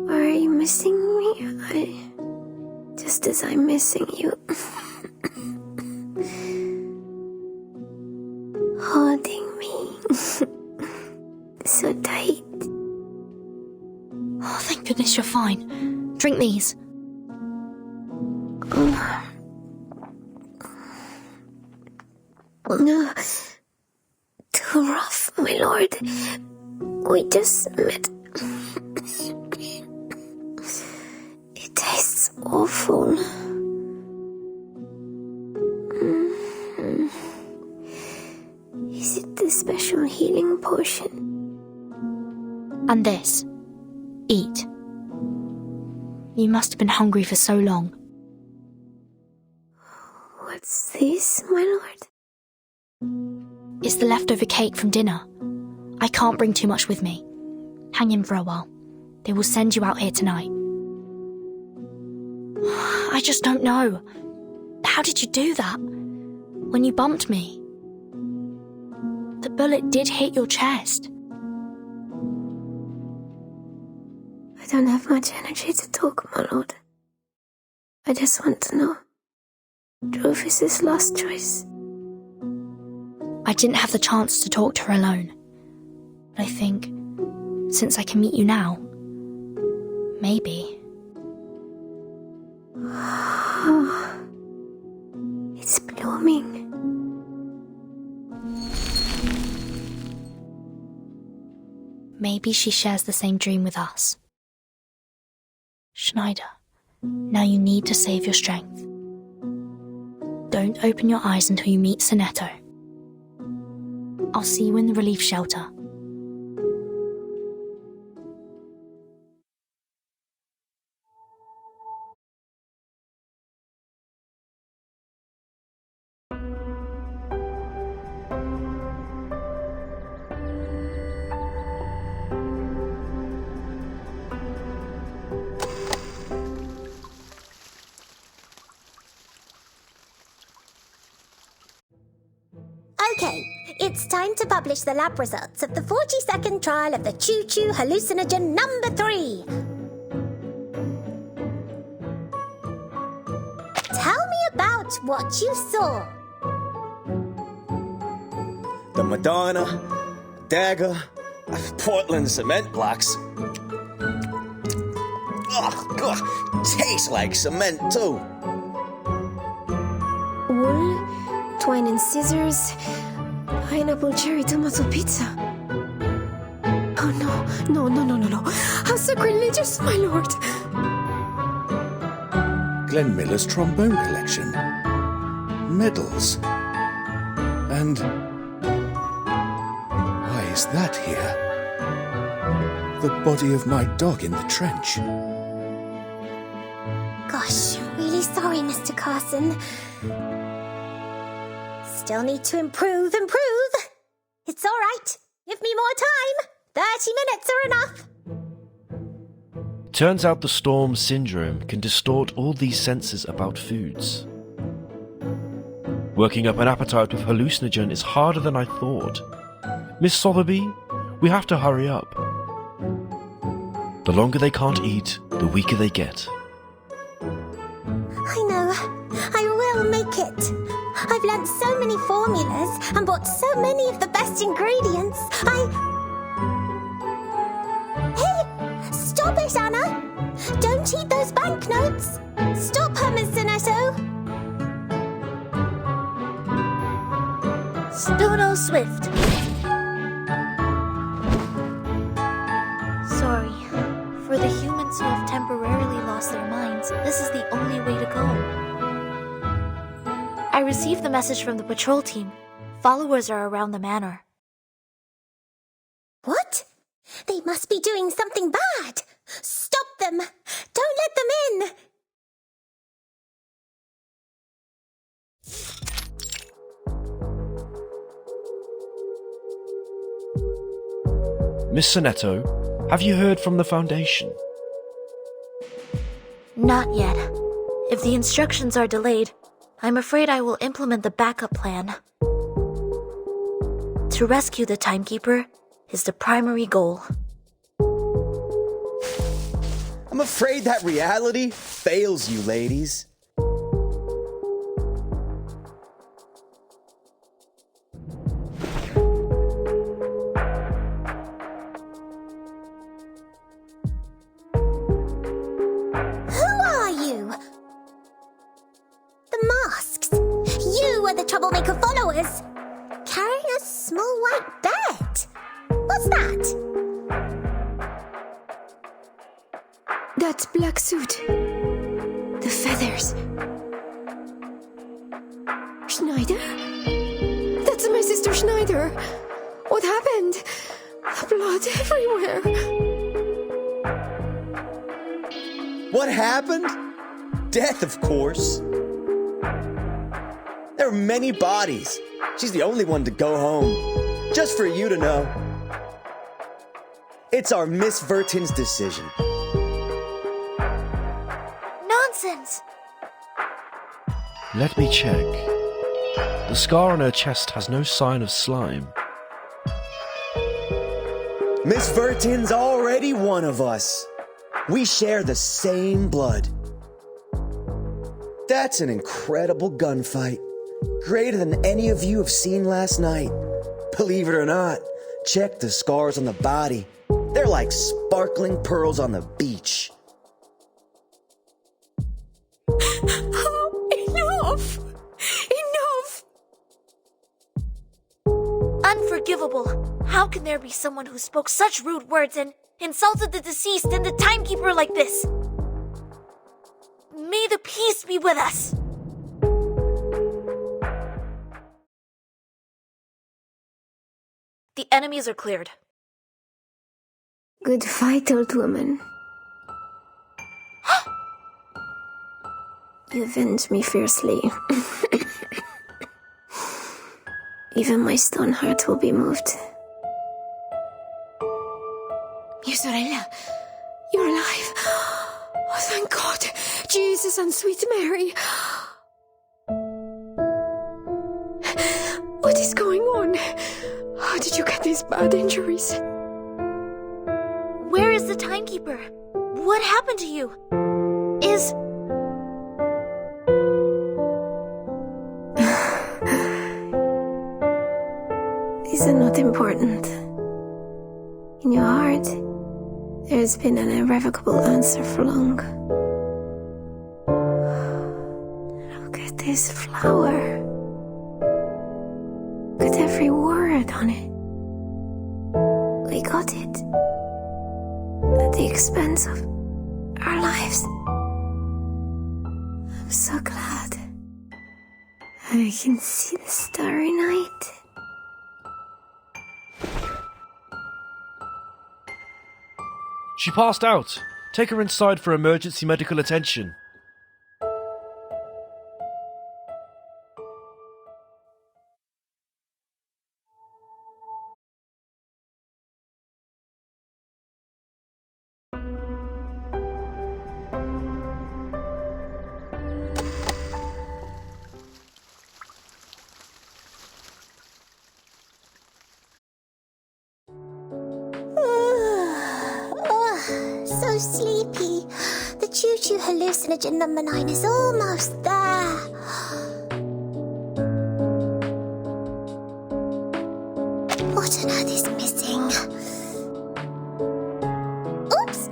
Or are you missing me? Just as I'm missing you. Holding me. So tight. Oh, thank goodness you're fine. Drink these. No. Too rough, my lord. We just met. It tastes awful. Is it the special healing potion? And this. Eat. You must have been hungry for so long. What's this, my lord? It's the leftover cake from dinner. I can't bring too much with me. Hang in for a while. They will send you out here tonight. I just don't know. How did you do that? When you bumped me? The bullet did hit your chest. I don't have much energy to talk, my lord. I just want to know. Truth is his last choice. I didn't have the chance to talk to her alone. But I think, since I can meet you now, maybe. It's blooming. Maybe she shares the same dream with us. Schneider, now you need to save your strength. Don't open your eyes until you meet Sonetto. I'll see you in the relief shelter. Okay, it's time to publish the lab results of the 40-second trial of the Choo Choo hallucinogen number 3. Tell me about what you saw. The Madonna, dagger, Portland cement blocks. Ugh, tastes like cement too. Wool, twine and scissors, pineapple cherry tomato pizza. Oh no. How sacrilegious, my lord. Glenn Miller's trombone collection. Medals. And why is that here? The body of my dog in the trench. Gosh, really sorry, Mr. Carson. Still need to improve. It's all right. Give me more time. 30 minutes are enough. Turns out the Storm syndrome can distort all these senses about foods. Working up an appetite with hallucinogen is harder than I thought. Miss Sotheby, we have to hurry up. The longer they can't eat, the weaker they get. I know. I will make it. I've learnt so many formulas and bought so many of the best ingredients. Hey! Stop it, Anna! Don't eat those banknotes! Stop her, Miss Sonetto! Stono Swift. Sorry. For the humans who have temporarily lost their minds, this is the only way to go. I received the message from the patrol team. Followers are around the manor. What? They must be doing something bad! Stop them! Don't let them in! Miss Sonetto, have you heard from the Foundation? Not yet. If the instructions are delayed, I'm afraid I will implement the backup plan. To rescue the Timekeeper is the primary goal. I'm afraid that reality fails you, ladies. The troublemaker followers carrying a small white bed. What's that? That black suit. The feathers. Schneider? That's my sister Schneider. What happened? Blood everywhere. What happened? Death, of course. There are many bodies. She's the only one to go home. Just for you to know. It's our Miss Vertin's decision. Nonsense! Let me check. The scar on her chest has no sign of slime. Miss Vertin's already one of us. We share the same blood. That's an incredible gunfight. Greater than any of you have seen last night. Believe it or not, check the scars on the body. They're like sparkling pearls on the beach. Enough! Enough! Unforgivable. How can there be someone who spoke such rude words and insulted the deceased and the timekeeper like this? May the peace be with us. The enemies are cleared. Good fight, old woman. You avenge me fiercely. Even my stone heart will be moved. Mia sorella, you're alive. Oh, thank God. Jesus and sweet Mary. What is going on? How did you get these bad injuries? Where is the timekeeper? What happened to you? Is it not important? In your heart, there has been an irrevocable answer for long. Look at this flower. Look at every word on it. We got it. At the expense of our lives. I'm so glad. I can see the starry night. She passed out. Take her inside for emergency medical attention. So sleepy. The choo-choo hallucinogen number 9 is almost there. What on earth is missing? Oops!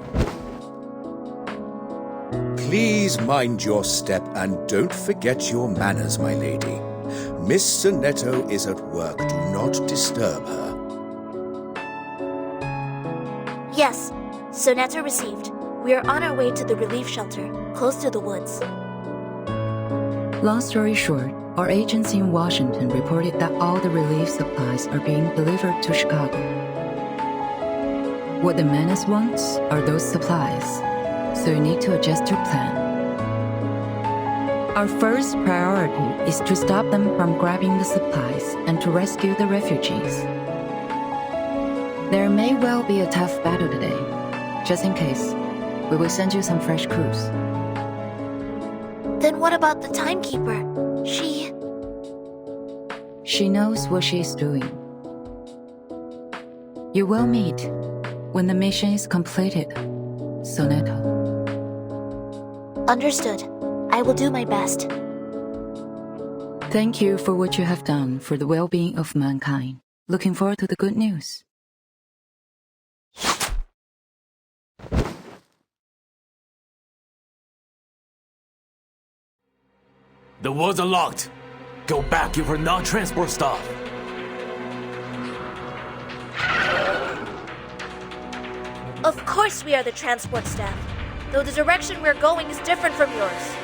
Please mind your step and don't forget your manners, my lady. Miss Sonetto is at work. Do not disturb her. yes, Sonetto received. We are on our way to the relief shelter, close to the woods. Long story short, our agency in Washington reported that all the relief supplies are being delivered to Chicago. What the menace wants are those supplies, so you need to adjust your plan. Our first priority is to stop them from grabbing the supplies and to rescue the refugees. There may well be a tough battle today. Just in case, we will send you some fresh crews. Then what about the timekeeper? She knows what she is doing. You will meet when the mission is completed, Sonetto. Understood. I will do my best. Thank you for what you have done for the well-being of mankind. Looking forward to the good news. The woods are locked. Go back, give her non-transport stuff. Of course we are the transport staff, though the direction we're going is different from yours.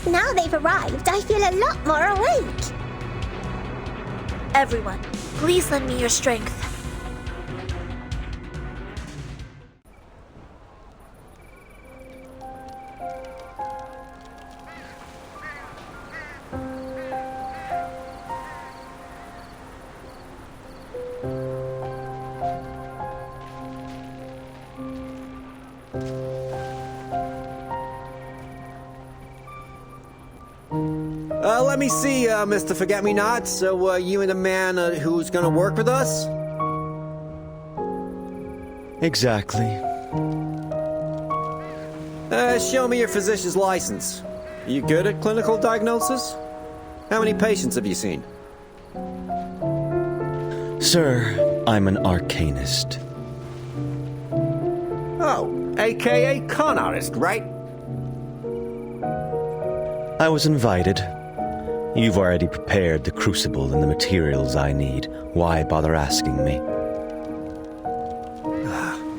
Now they've arrived, I feel a lot more awake. Everyone, please lend me your strength. me see, Mr. Forget-Me-Not. So, you and the man who's gonna work with us? Exactly. Show me your physician's license. You good at clinical diagnosis? How many patients have you seen? Sir, I'm an arcanist. Oh, aka con artist, right? I was invited. You've already prepared the crucible and the materials I need. Why bother asking me?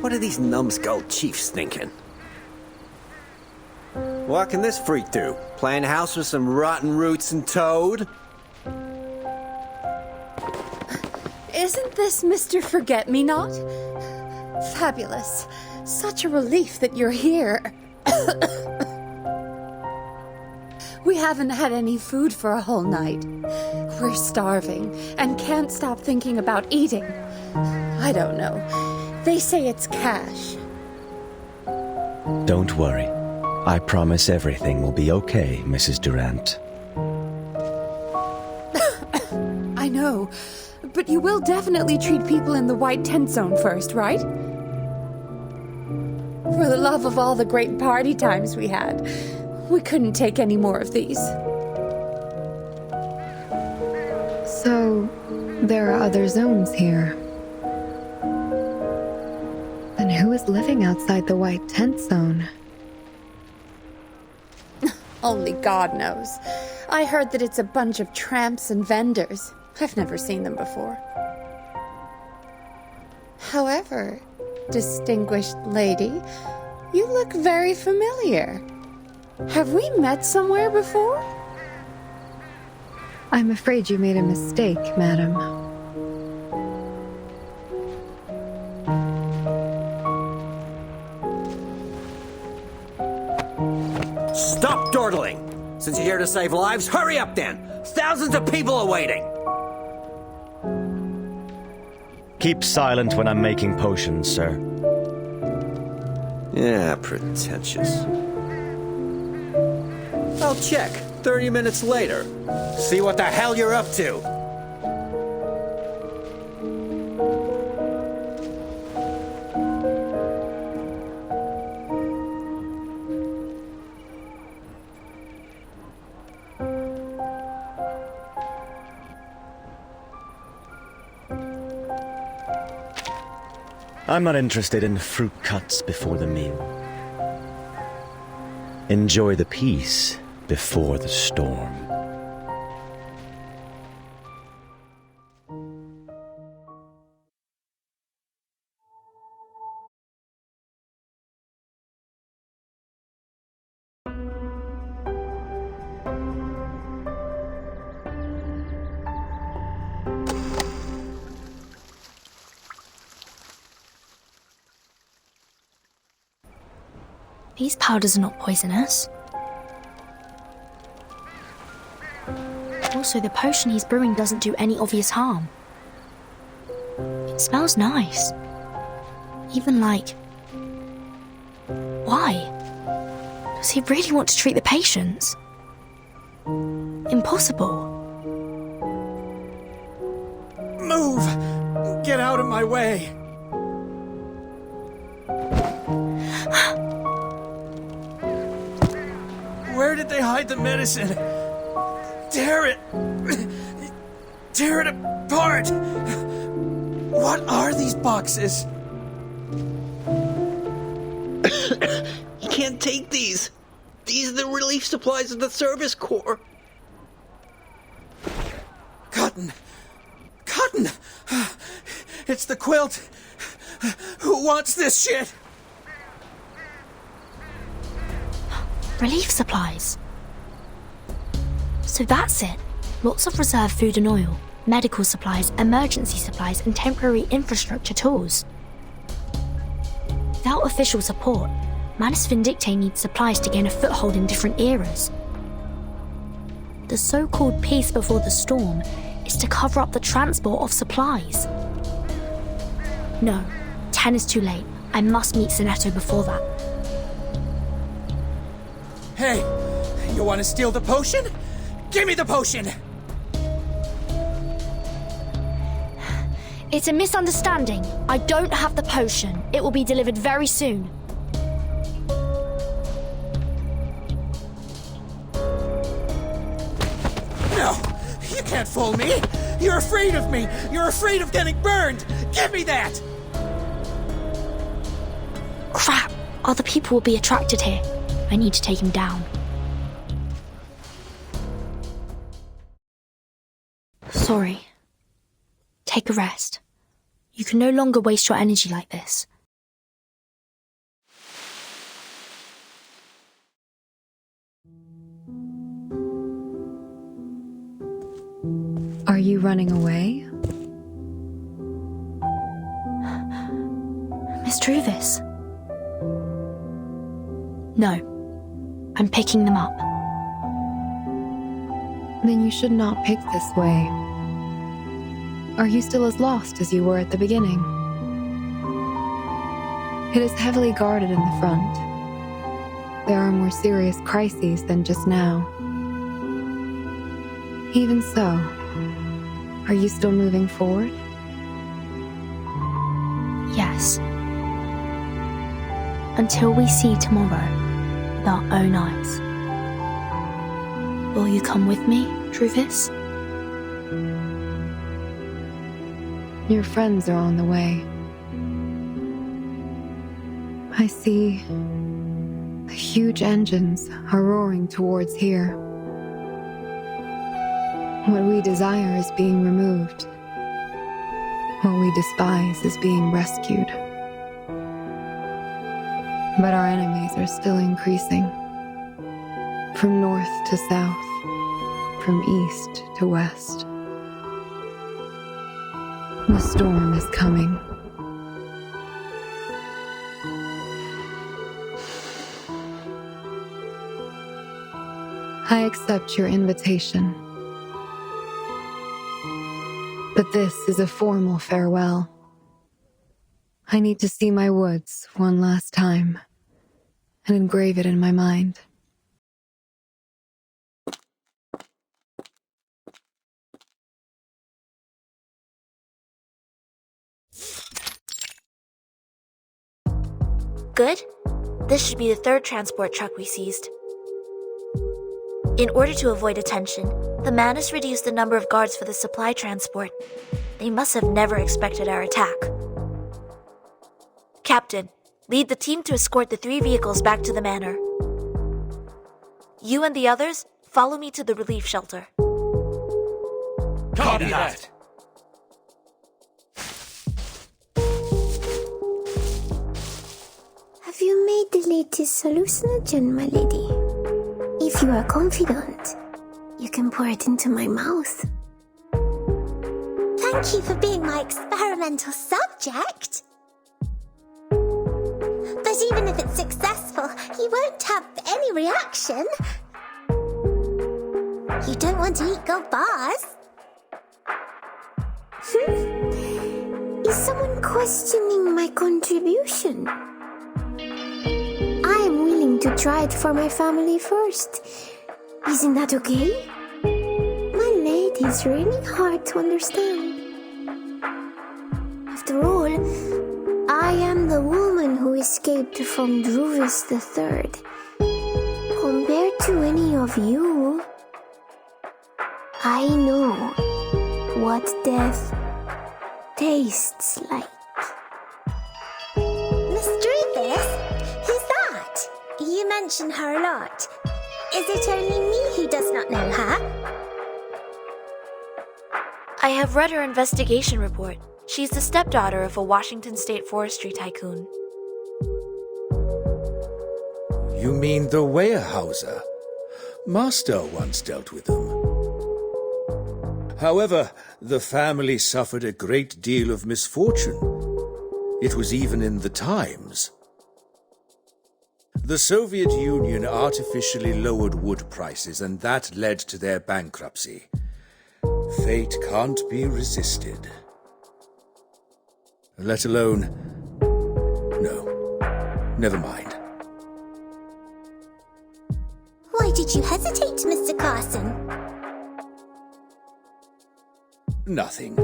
What are these numbskull chiefs thinking? What can this freak do? Playing house with some rotten roots and toad? Isn't this Mr. Forget-Me-Not? Fabulous. Such a relief that you're here. We haven't had any food for a whole night. We're starving and can't stop thinking about eating. I don't know. They say it's cash. Don't worry. I promise everything will be okay, Mrs. Durant. I know, but you will definitely treat people in the white tent zone first, right? For the love of all the great party times we had, we couldn't take any more of these. So, there are other zones here. Then who is living outside the white tent zone? Only God knows. I heard that it's a bunch of tramps and vendors. I've never seen them before. However, distinguished lady, you look very familiar. Have we met somewhere before? I'm afraid you made a mistake, madam. Stop dawdling! Since you're here to save lives, hurry up then! Thousands of people are waiting! Keep silent when I'm making potions, sir. Yeah, pretentious. I'll check 30 minutes later. See what the hell you're up to. I'm not interested in fruit cuts before the meal. Enjoy the peace before the storm. These powders are not poisonous. Also, the potion he's brewing doesn't do any obvious harm. It smells nice. Even like... Why? Does he really want to treat the patients? Impossible. Move! Get out of my way! Where did they hide the medicine? Tear it! Tear it apart! What are these boxes? You can't take these. These are the relief supplies of the Service Corps. Cotton! Cotton! It's the quilt! Who wants this shit? Relief supplies. So that's it. Lots of reserve food and oil, medical supplies, emergency supplies, and temporary infrastructure tools. Without official support, Manus Vindictae needs supplies to gain a foothold in different eras. The so-called peace before the storm is to cover up the transport of supplies. No, 10 is too late. I must meet Sinetto before that. Hey, you want to steal the potion? Give me the potion! It's a misunderstanding. I don't have the potion. It will be delivered very soon. No! You can't fool me! You're afraid of me! You're afraid of getting burned! Give me that! Crap! Other people will be attracted here. I need to take him down. Sorry. Take a rest. You can no longer waste your energy like this. Are you running away? Miss Druvis? No. I'm picking them up. Then you should not pick this way. Are you still as lost as you were at the beginning? It is heavily guarded in the front. There are more serious crises than just now. Even so, are you still moving forward? Yes. Until we see tomorrow with our own eyes. Will you come with me, Druvis? Your friends are on the way. I see the huge engines are roaring towards here. What we desire is being removed. What we despise is being rescued. But our enemies are still increasing. From north to south, from east to west. The storm is coming. I accept your invitation. But this is a formal farewell. I need to see my woods one last time and engrave it in my mind. Good? This should be the third transport truck we seized. In order to avoid attention, the Manus reduced the number of guards for the supply transport. They must have never expected our attack. Captain, lead the team to escort the 3 vehicles back to the manor. You and the others, follow me to the relief shelter. Copy that! Have you made the latest hallucinogen, my lady? If you are confident, you can pour it into my mouth. Thank you for being my experimental subject. But even if it's successful, you won't have any reaction. You don't want to eat gold bars. Is someone questioning my contribution? I am willing to try it for my family first. Isn't that okay? My lady is really hard to understand. After all, I am the woman who escaped from Druvis III. Compared to any of you, I know what death tastes like. Miss Druvis? Who's that? You mention her a lot. Is it only me who does not know her? I have read her investigation report. She's the stepdaughter of a Washington State forestry tycoon. You mean the Weyerhauser? Master once dealt with them. However, the family suffered a great deal of misfortune. It was even in the Times. The Soviet Union artificially lowered wood prices, and that led to their bankruptcy. Fate can't be resisted. Let alone... No, never mind. Why did you hesitate, Mr. Carson? Nothing.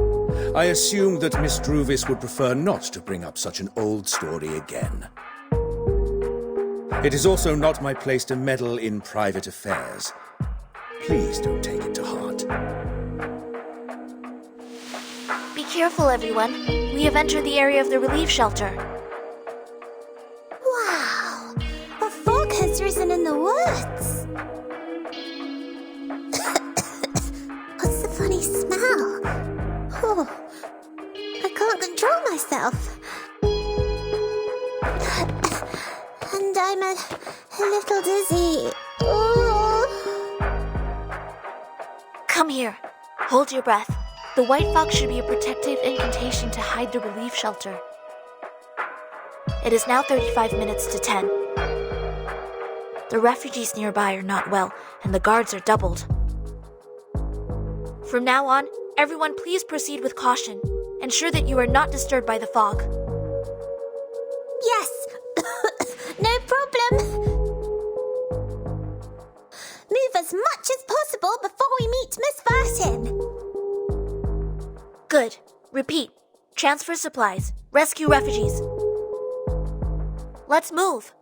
I assumed that Miss Druvis would prefer not to bring up such an old story again. It is also not my place to meddle in private affairs. Please don't take it to heart. Be careful, everyone. We have entered the area of the relief shelter. Wow! A fog has risen in the woods! What's the funny smell? Oh, I can't control myself. And I'm a little dizzy. Oh. Come here. Hold your breath. The white fog should be a protective incantation to hide the relief shelter. It is now 35 minutes to 10. The refugees nearby are not well, and the guards are doubled. From now on, everyone please proceed with caution. Ensure that you are not disturbed by the fog. Yes! No problem! Move as much as possible before we meet Miss Burton. Good. Repeat. Transfer supplies. Rescue refugees. Let's move.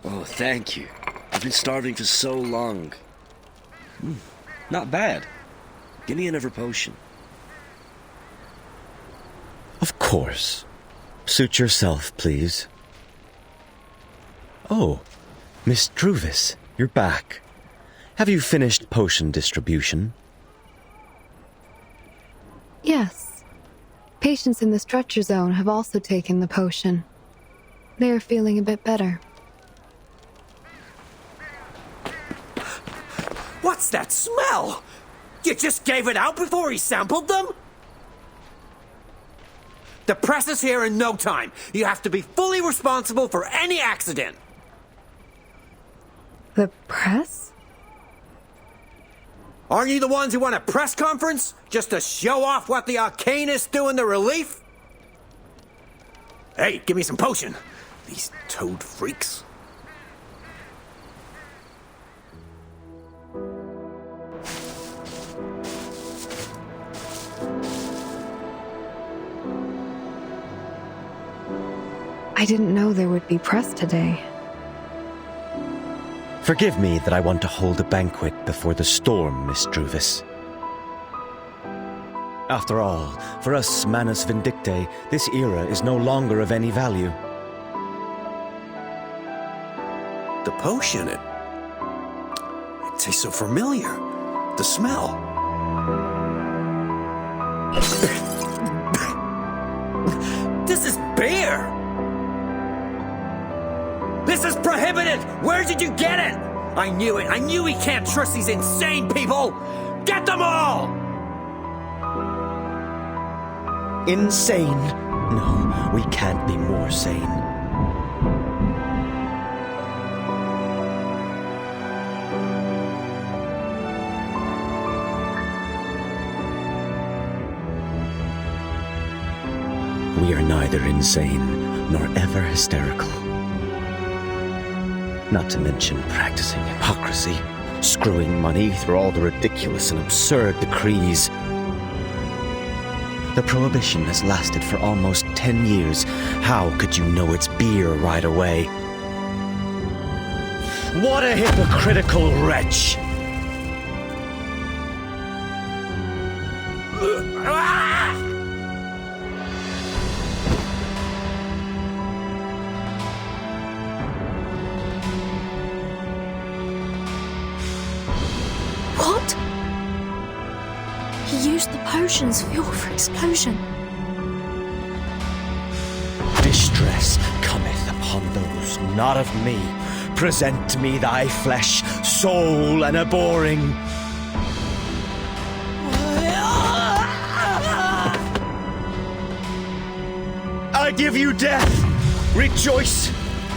Oh, thank you. I've been starving for so long. Not bad. Give me another potion. Of course. Suit yourself, please. Oh, Miss Druvis, you're back. Have you finished potion distribution? Yes. Patients in the stretcher zone have also taken the potion. They are feeling a bit better. What's that smell? You just gave it out before he sampled them? The press is here in no time. You have to be fully responsible for any accident. The press? Aren't you the ones who want a press conference? Just to show off what the arcanists do in the relief? Hey, give me some potion. These toad freaks. I didn't know there would be press today. Forgive me that I want to hold a banquet before the storm, Miss Druvis. After all, for us Manus Vindictae, this era is no longer of any value. The potion, it tastes so familiar. The smell. This is beer! This is prohibited! Where did you get it? I knew it! I knew we can't trust these insane people! Get them all! Insane? No, we can't be more sane. We are neither insane nor ever hysterical. Not to mention practicing hypocrisy, screwing money through all the ridiculous and absurd decrees. The prohibition has lasted for almost 10 years. How could you know it's beer right away? What a hypocritical wretch! What? He used the potion's fuel for explosion. Distress cometh upon those not of me. Present me thy flesh, soul, and abhorring. I give you death. Rejoice.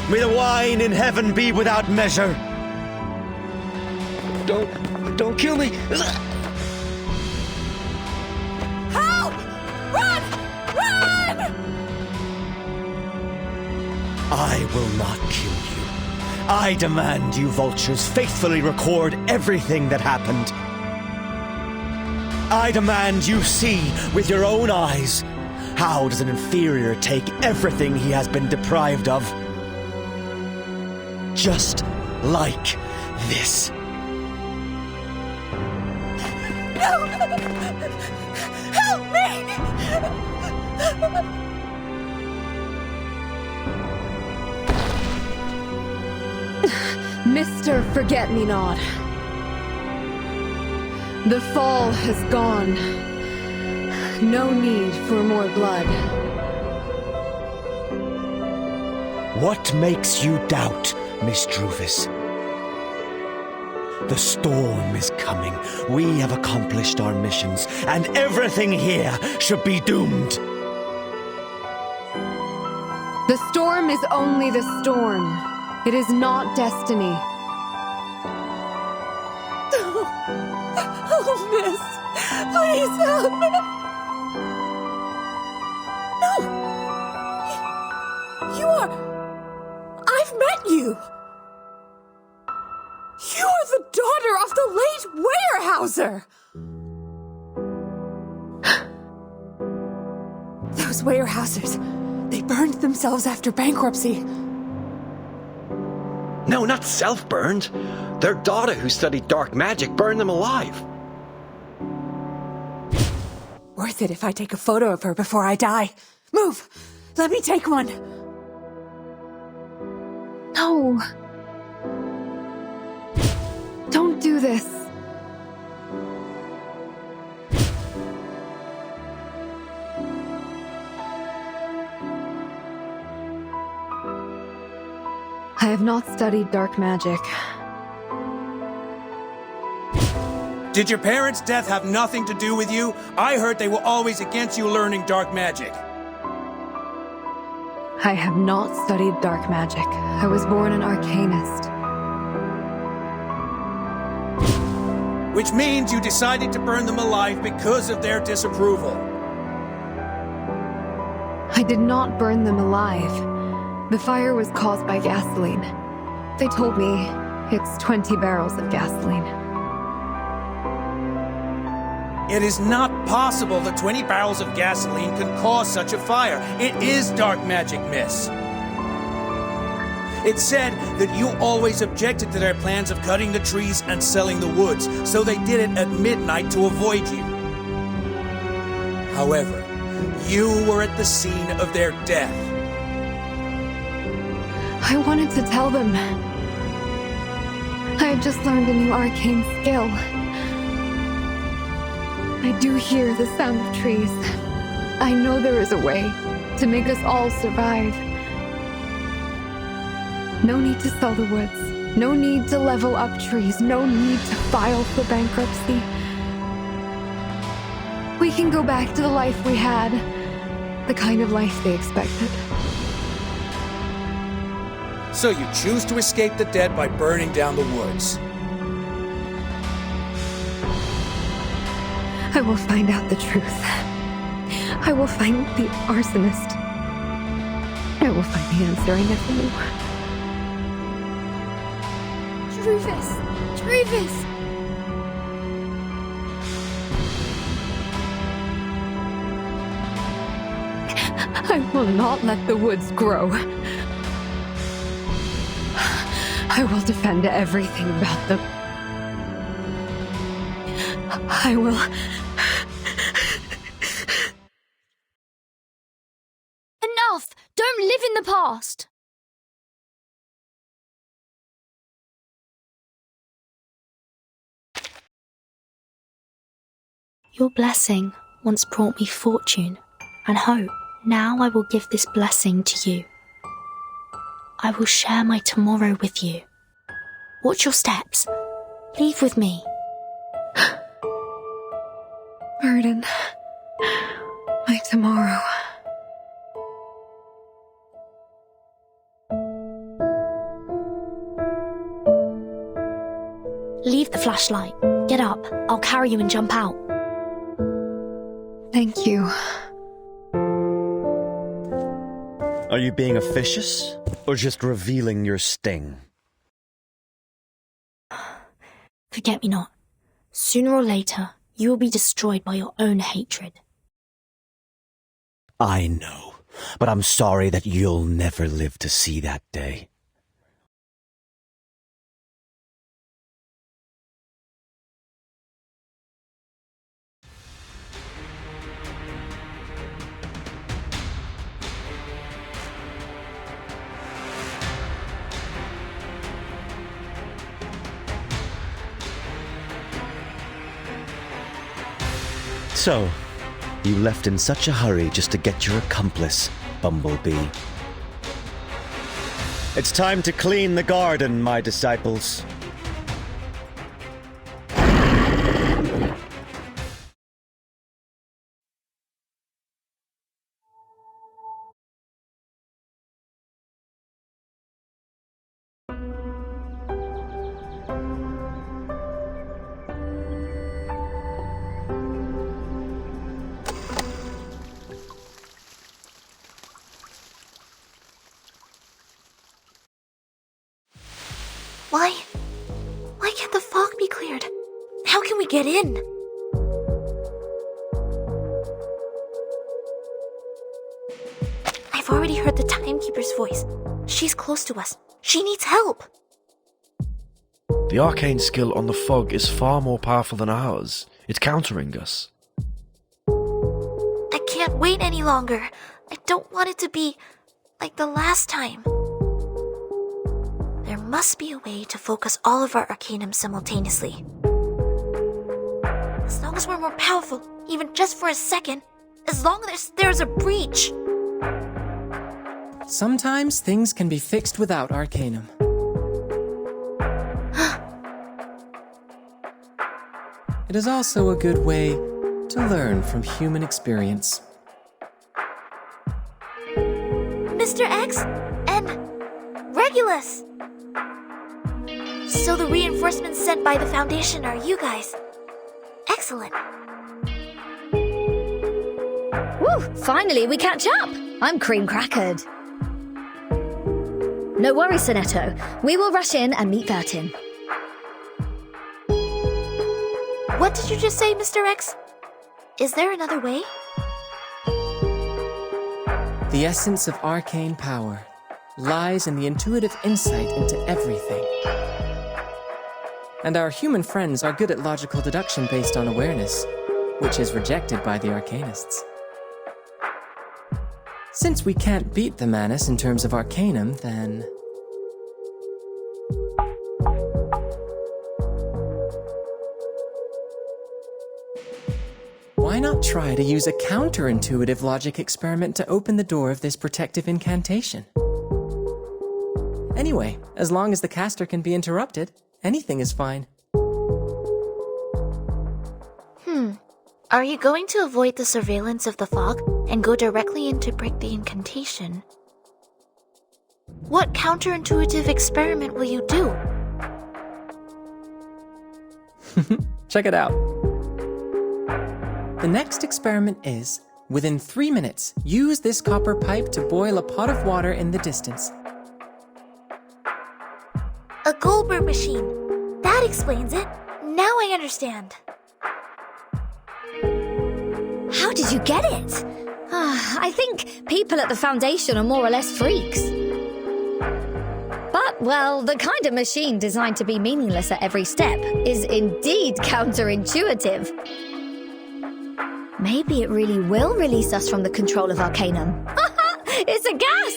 May the wine in heaven be without measure. Don't kill me. Help! Run! Run! I will not kill you. I demand you vultures faithfully record everything that happened. I demand you see with your own eyes how does an inferior take everything he has been deprived of. Just like this. No! Help me! Mr. Forget-Me-Not. The fall has gone. No need for more blood. What makes you doubt, Miss Druvis? The storm is coming. We have accomplished our missions, and everything here should be doomed. The storm is only the storm. It is not destiny. Oh, miss. Please help me. No. You are... I've met you. You are the daughter of the late Weyerhaeuser. Those Weyerhaeusers, they burned themselves after bankruptcy. No, not self-burned. Their daughter who studied dark magic burned them alive. Worth it if I take a photo of her before I die. Move! Let me take one. No. Don't do this. I have not studied dark magic. Did your parents' death have nothing to do with you? I heard they were always against you learning dark magic. I have not studied dark magic. I was born an arcanist. Which means you decided to burn them alive because of their disapproval. I did not burn them alive. The fire was caused by gasoline. They told me it's 20 barrels of gasoline. It is not possible that 20 barrels of gasoline can cause such a fire. It is dark magic, miss. It said that you always objected to their plans of cutting the trees and selling the woods, so they did it at midnight to avoid you. However, you were at the scene of their death. I wanted to tell them. I have just learned a new arcane skill. I do hear the sound of trees. I know there is a way to make us all survive. No need to sell the woods. No need to level up trees. No need to file for bankruptcy. We can go back to the life we had. The kind of life they expected. So you choose to escape the dead by burning down the woods. I will find out the truth. I will find the arsonist. I will find the answer I never knew. Druvis! Druvis! I will not let the woods grow. I will defend everything about them. I will... Enough! Don't live in the past! Your blessing once brought me fortune and hope. Now I will give this blessing to you. I will share my tomorrow with you. Watch your steps. Leave with me. Burden. My tomorrow. flashlight. Get up. I'll carry you and jump out. Thank you. Are you being officious, or just revealing your sting? Forget me not. Sooner or later, you will be destroyed by your own hatred. I know, but I'm sorry that you'll never live to see that day. So, you left in such a hurry just to get your accomplice, Bumblebee. It's time to clean the garden, my disciples. Why can't the fog be cleared? How can we get in? I've already heard the timekeeper's voice. She's close to us. She needs help. The arcane skill on the fog is far more powerful than ours. It's countering us. I can't wait any longer. I don't want it to be like the last time. There must be a way to focus all of our arcanum simultaneously. As long as we're more powerful, even just for a second, as long as there's a breach. Sometimes things can be fixed without arcanum. It is also a good way to learn from human experience. Mr. X and Regulus! So the reinforcements sent by the Foundation are you guys. Excellent. Woo! Finally, we catch up! I'm cream crackered. No worries, Sonetto. We will rush in and meet Vertin. What did you just say, Mr. X? Is there another way? The essence of arcane power lies in the intuitive insight into everything. And our human friends are good at logical deduction based on awareness, which is rejected by the arcanists. Since we can't beat the Manus in terms of arcanum, then... why not try to use a counterintuitive logic experiment to open the door of this protective incantation? Anyway, as long as the caster can be interrupted, anything is fine. Are you going to avoid the surveillance of the fog and go directly in to break the incantation? What counterintuitive experiment will you do? Check it out. The next experiment is, within 3 minutes, use this copper pipe to boil a pot of water in the distance. A Goldberg machine. That explains it. Now I understand. How did you get it? I think people at the Foundation are more or less freaks. But, well, the kind of machine designed to be meaningless at every step is indeed counterintuitive. Maybe it really will release us from the control of Arcanum. It's a gas!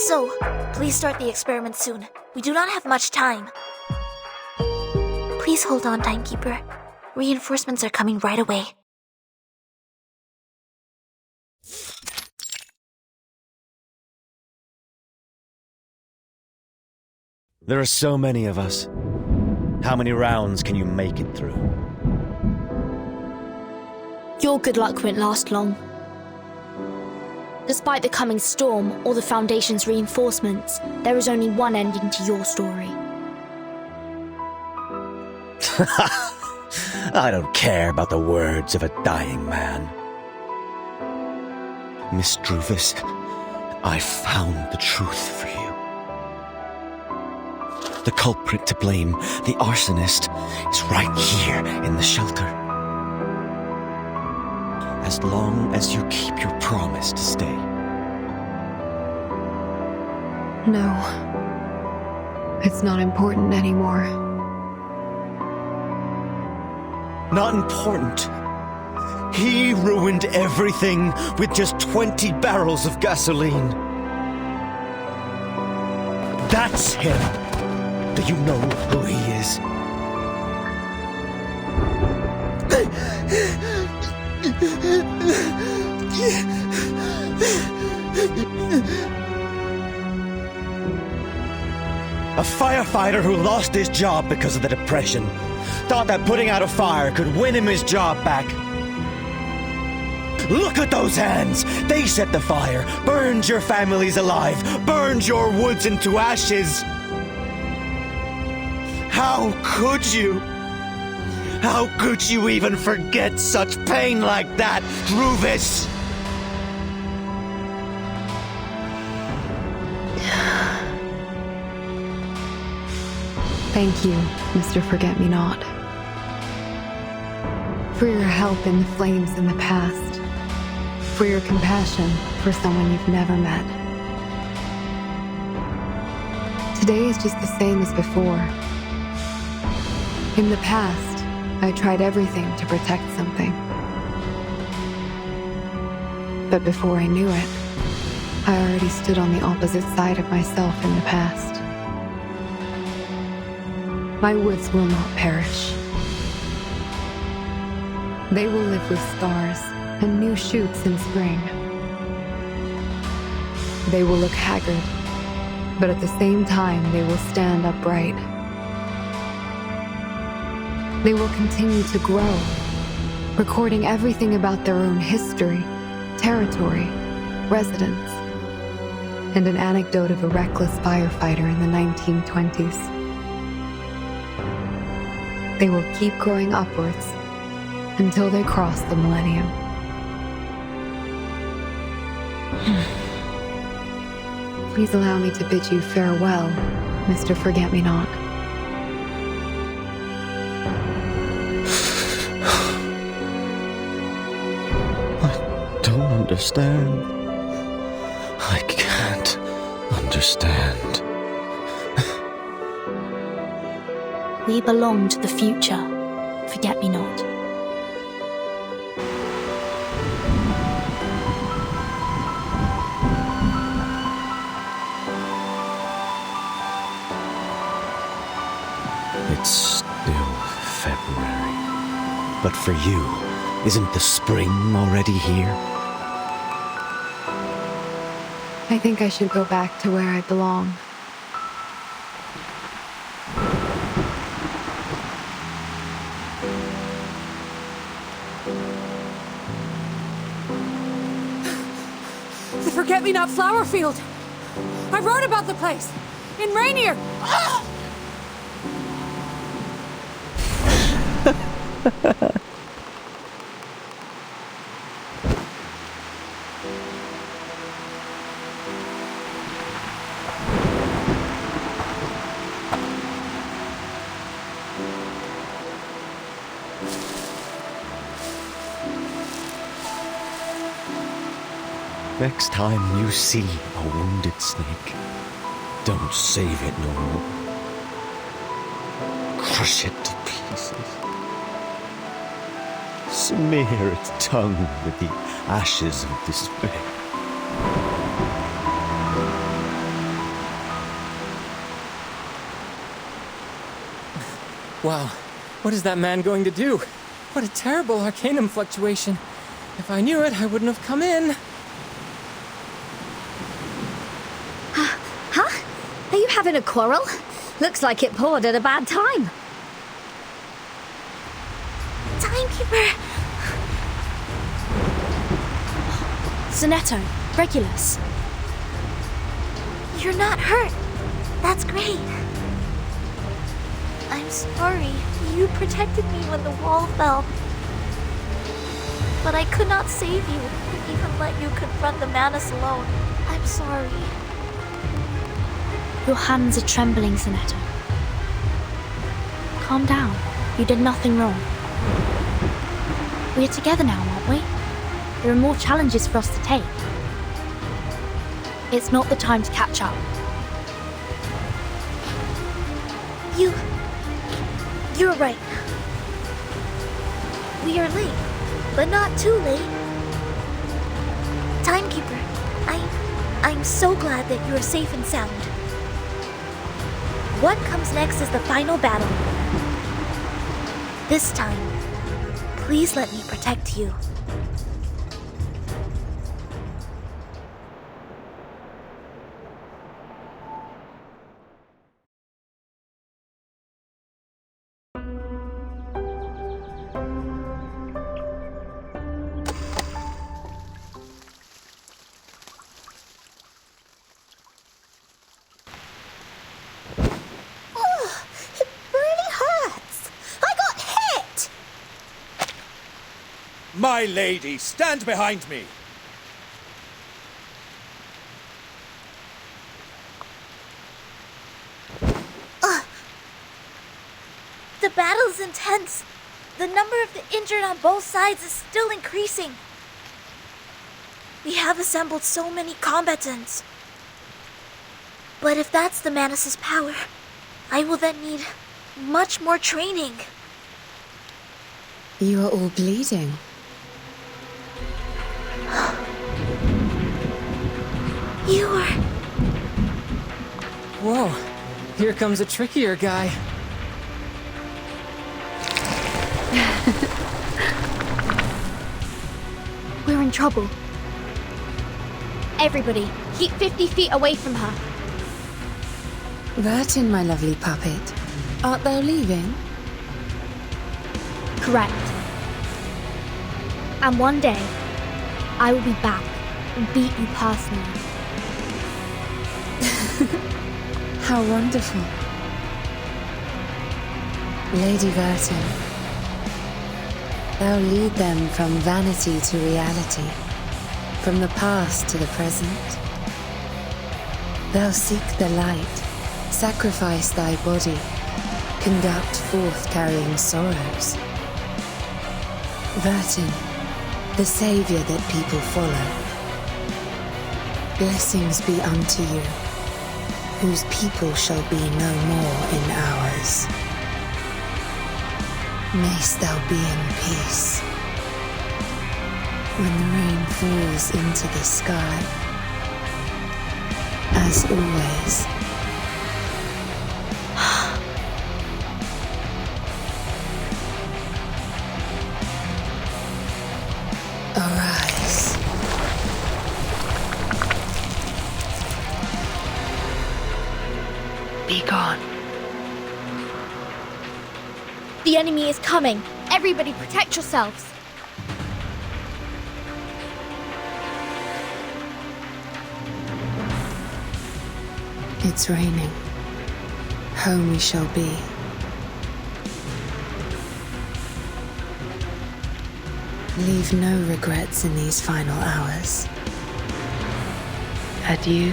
So, please start the experiment soon. We do not have much time. Please hold on, Timekeeper. Reinforcements are coming right away. There are so many of us. How many rounds can you make it through? Your good luck won't last long. Despite the coming storm or the Foundation's reinforcements, there is only one ending to your story. I don't care about the words of a dying man. Miss Druvis, I found the truth for you. The culprit to blame, the arsonist, is right here in the shelter. As long as you keep your promise to stay. No. It's not important anymore. Not important. He ruined everything with just 20 barrels of gasoline. That's him. Do you know who he is? A firefighter who lost his job because of the Depression. Thought that putting out a fire could win him his job back. Look at those hands! They set the fire, burned your families alive, burned your woods into ashes. How could you? How could you even forget such pain like that, Druvis? Thank you, Mr. Forget-Me-Not. For your help in the flames in the past. For your compassion for someone you've never met. Today is just the same as before. In the past, I tried everything to protect something. But before I knew it, I already stood on the opposite side of myself in the past. My woods will not perish. They will live with scars and new shoots in spring. They will look haggard, but at the same time they will stand upright. They will continue to grow, recording everything about their own history, territory, residents, and an anecdote of a reckless firefighter in the 1920s. They will keep growing upwards until they cross the millennium. Please allow me to bid you farewell, Mr. Forget-Me-Not. I don't understand. I can't understand. We belong to the future. Forget-Me-Not. It's still February. But for you, isn't the spring already here? I think I should go back to where I belong. The Forget-Me-Not flower field. I wrote about the place. In Rainier. Next time you see a wounded snake, don't save it no more. Crush it to pieces. Smear its tongue with the ashes of despair. Wow, what is that man going to do? What a terrible arcanum fluctuation. If I knew it, I wouldn't have come in. Huh? Are you having a quarrel? Looks like it poured at a bad time. Timekeeper! Zanetto, Regulus. You're not hurt. That's great. I'm sorry. You protected me when the wall fell. But I could not save you, even let you confront the Manus alone. I'm sorry. Your hands are trembling, Sonetta. Calm down. You did nothing wrong. We're together now, aren't we? There are more challenges for us to take. It's not the time to catch up. You're right. We are late, but not too late. Timekeeper, I'm so glad that you are safe and sound. What comes next is the final battle. This time, please let me protect you. My lady, stand behind me! The battle is intense. The number of the injured on both sides is still increasing. We have assembled so many combatants. But if that's the Manus' power, I will then need much more training. You are all bleeding. You are... Whoa, here comes a trickier guy. We're in trouble. Everybody, keep 50 feet away from her. Vertin, my lovely puppet. Art thou leaving? Correct. And one day, I will be back and beat you personally. How wonderful. Lady Vertin, thou lead them from vanity to reality, from the past to the present. Thou seek the light, sacrifice thy body, conduct forth carrying sorrows. Vertin, the savior that people follow. Blessings be unto you, whose people shall be no more in ours. Mayst thou be in peace. When the rain falls into the sky, as always, arise. Be gone. The enemy is coming. Everybody protect yourselves. It's raining. Home we shall be. Leave no regrets in these final hours. Adieu.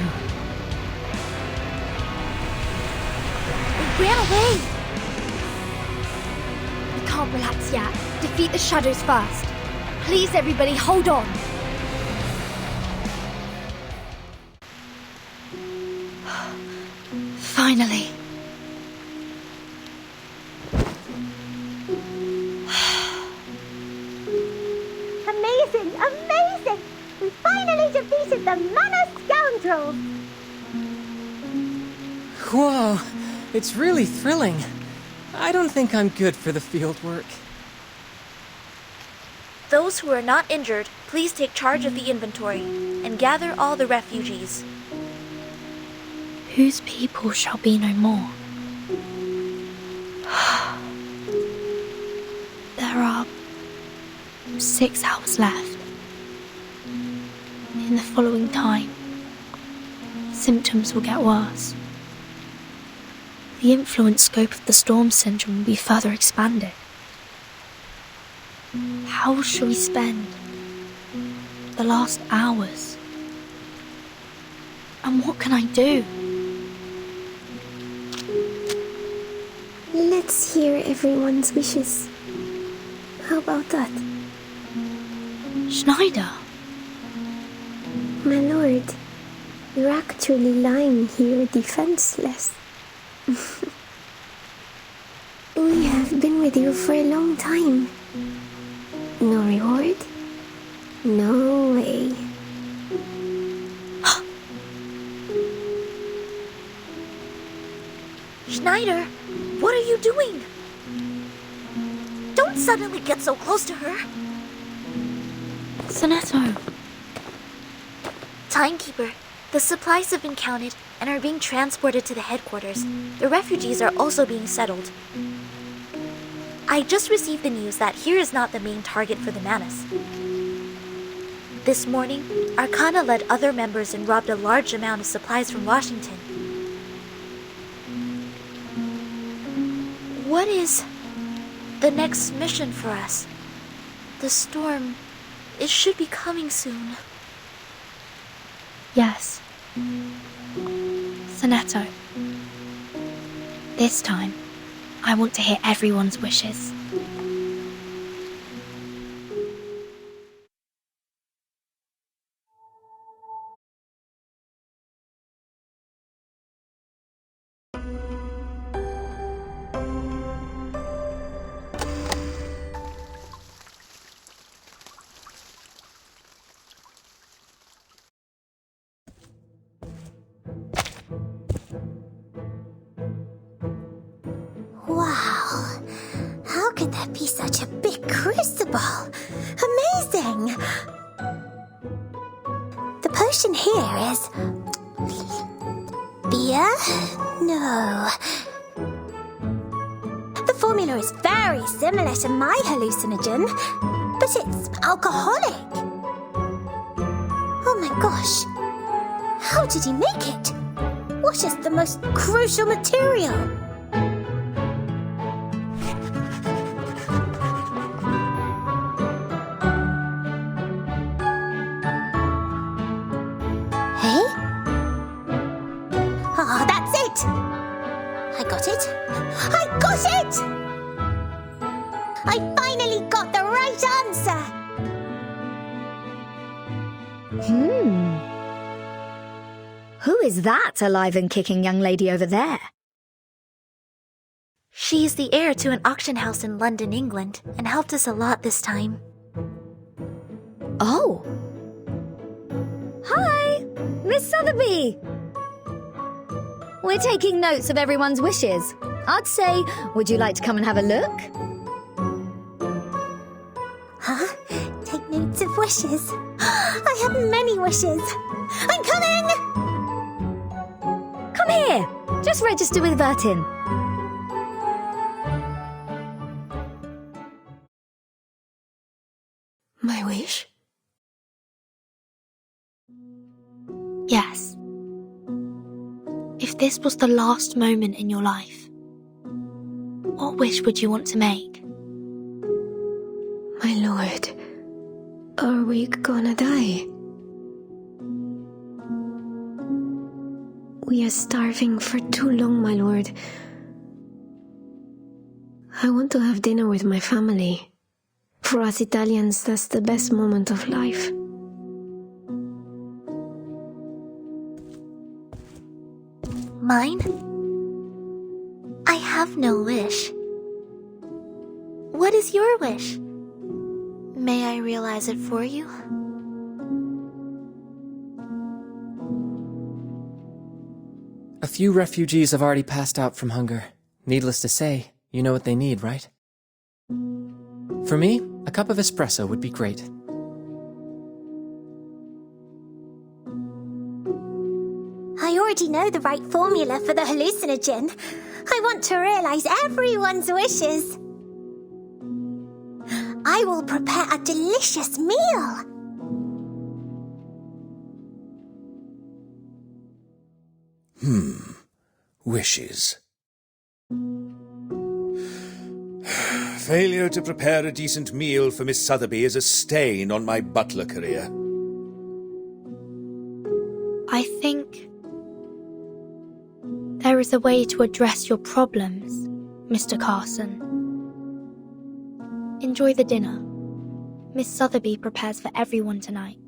They ran away! We can't relax yet. Defeat the shadows first. Please, everybody, hold on. Finally. Amazing! Amazing! We finally defeated the Manus scoundrels! Whoa, it's really thrilling. I don't think I'm good for the field work. Those who are not injured, please take charge of the inventory and gather all the refugees. Whose people shall be no more. There are 6 hours left. In the following time, symptoms will get worse. the influence scope of the storm syndrome will be further expanded. How shall we spend the last hours? And what can I do? Let's hear everyone's wishes. How about that? Schneider? My lord, you're actually lying here defenseless. We have been with you for a long time. No reward? No way. Schneider, what are you doing? Don't suddenly get so close to her. Sonetto. Timekeeper, the supplies have been counted and are being transported to the headquarters. The refugees are also being settled. I just received the news that here is not the main target for the Manus. This morning, Arcana led other members and robbed a large amount of supplies from Washington. What is the next mission for us? The storm, it should be coming soon. Yes. Sonetto. This time, I want to hear everyone's wishes. Wow. How could there be such a big crucible? Amazing! The potion here is... beer? No. The formula is very similar to my hallucinogen, but it's alcoholic. Oh my gosh. How did he make it? What is the most crucial material? I got it! I finally got the right answer! Who is that alive and kicking young lady over there? She is the heir to an auction house in London, England, and helped us a lot this time. Oh. Hi, Miss Sotheby. We're taking notes of everyone's wishes. I'd say, would you like to come and have a look? Huh? Take notes of wishes? I have many wishes. I'm coming! Come here. Just register with Vertin. My wish? Yes. If this was the last moment in your life, what wish would you want to make? My lord, are we gonna die? We are starving for too long, my lord. I want to have dinner with my family. For us Italians, that's the best moment of life. Mine? I have no wish. What is your wish? May I realize it for you? A few refugees have already passed out from hunger. Needless to say, you know what they need, right? For me, a cup of espresso would be great. I already know the right formula for the hallucinogen. I want to realize everyone's wishes. I will prepare a delicious meal. Wishes. Failure to prepare a decent meal for Miss Sotheby is a stain on my butler career. I think there is a way to address your problems, Mr. Carson. Enjoy the dinner. Miss Sotheby prepares for everyone tonight.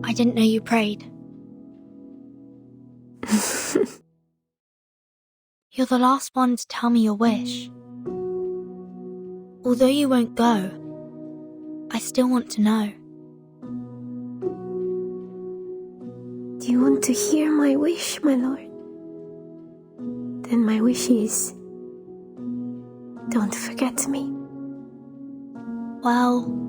I didn't know you prayed. You're the last one to tell me your wish. Although you won't go, I still want to know. Do you want to hear my wish, my lord? Then my wish is, don't forget me. Well...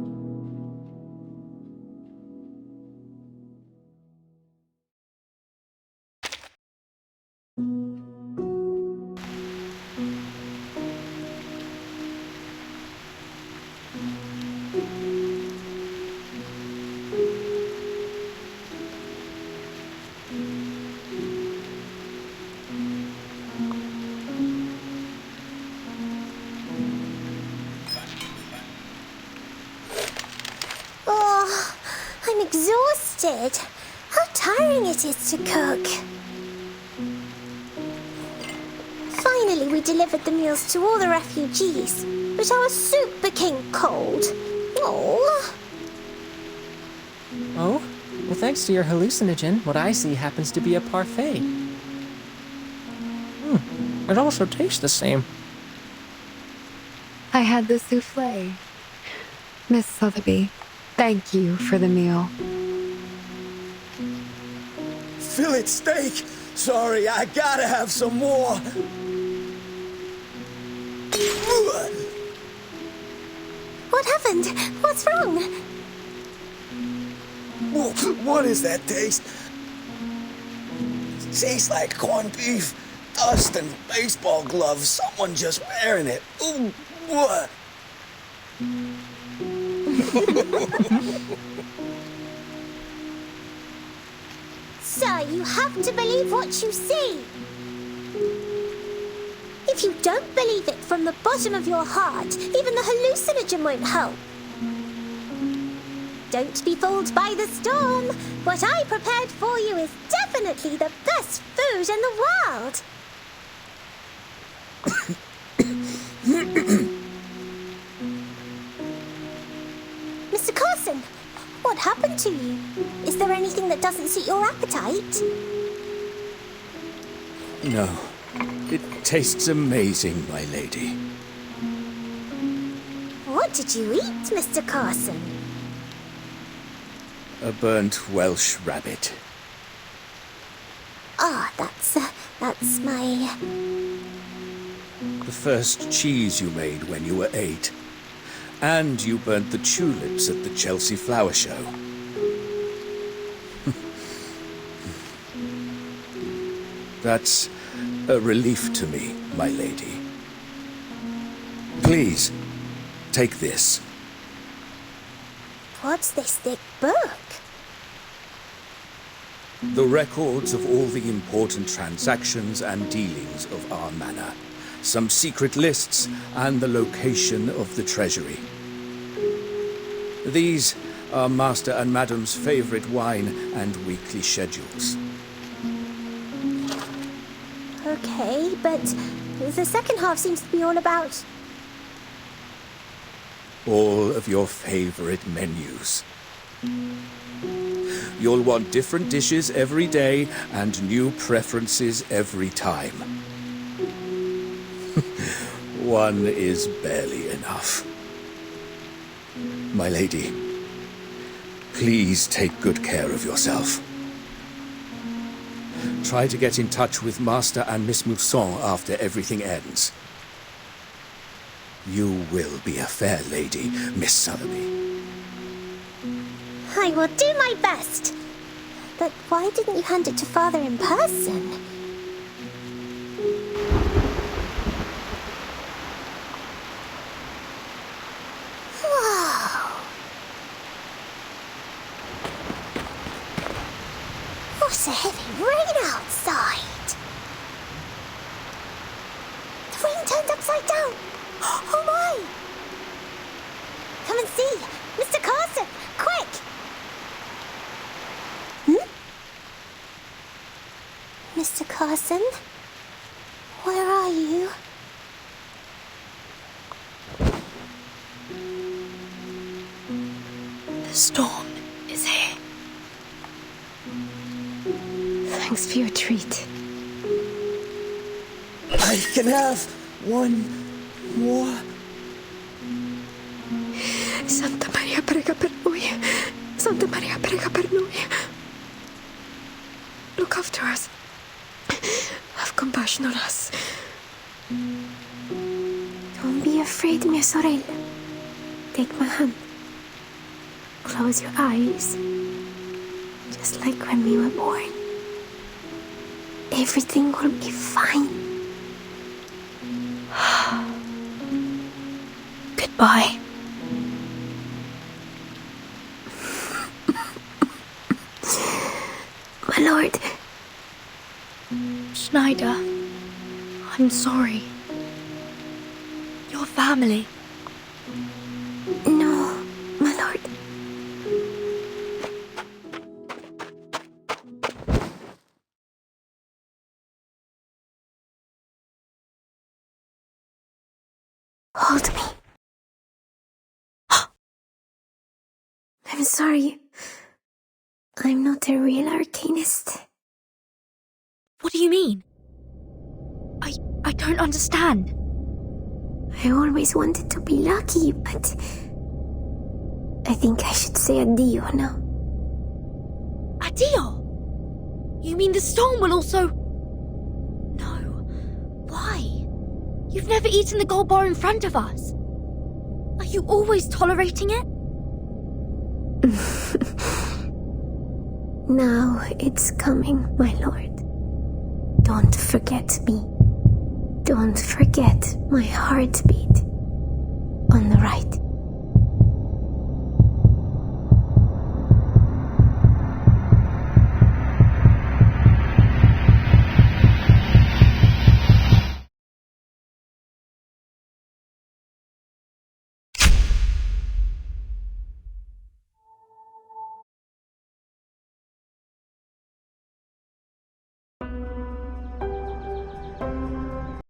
Oh, I'm exhausted. How tiring it is to cook. Finally, we delivered the meals to all the refugees, but our soup became cold. Oh. Oh? Well, thanks to your hallucinogen, what I see happens to be a parfait. It also tastes the same. I had the souffle. Miss Sotheby, thank you for the meal. Fillet steak! Sorry, I gotta have some more. What happened? What's wrong? What is that taste? Tastes like corned beef, dust, and baseball gloves. Someone just wearing it. Ooh, what? Sir, you have to believe what you see. If you don't believe it from the bottom of your heart, even the hallucinogen won't help. Don't be fooled by the storm. What I prepared for you is definitely the best food in the world. Mr. Carson, what happened to you? Is there anything that doesn't suit your appetite? No. It tastes amazing, my lady. What did you eat, Mr. Carson? A burnt Welsh rabbit. Ah, that's my... The first cheese you made when you were 8. And you burnt the tulips at the Chelsea Flower Show. That's a relief to me, my lady. Please, take this. What's this thick book? The records of all the important transactions and dealings of our manor. Some secret lists and the location of the treasury. These are Master and Madam's favorite wine and weekly schedules. Okay, but the second half seems to be all about... All of your favorite menus. You'll want different dishes every day and new preferences every time. One is barely enough. My lady, please take good care of yourself. Try to get in touch with Master and Miss Mousson after everything ends. You will be a fair lady, Miss Sotheby. I will do my best. But why didn't you hand it to Father in person? Whoa. What a heavy rain outside. The rain turned upside down. Oh my! Come and see! Mr. Carson, quick! Mr. Carson? Where are you? The storm is here. Thanks for your treat. I can have one more. Santa Maria, prega per noi. Santa Maria, prega per noi. Look after us. Have compassion on us. Don't be afraid, mia sorella. Take my hand. Close your eyes. Just like when we were born. Everything will be fine. Goodbye. My lord. Schneider, I'm sorry. Your family. No, my lord. Hold me. I'm sorry. I'm not a real arcanist. What do you mean? I don't understand. I always wanted to be lucky, but I think I should say addio now. Addio? You mean the storm will also... No. Why? You've never eaten the gold bar in front of us. Are you always tolerating it? Now it's coming, my lord. Don't forget me. Don't forget my heartbeat on the right.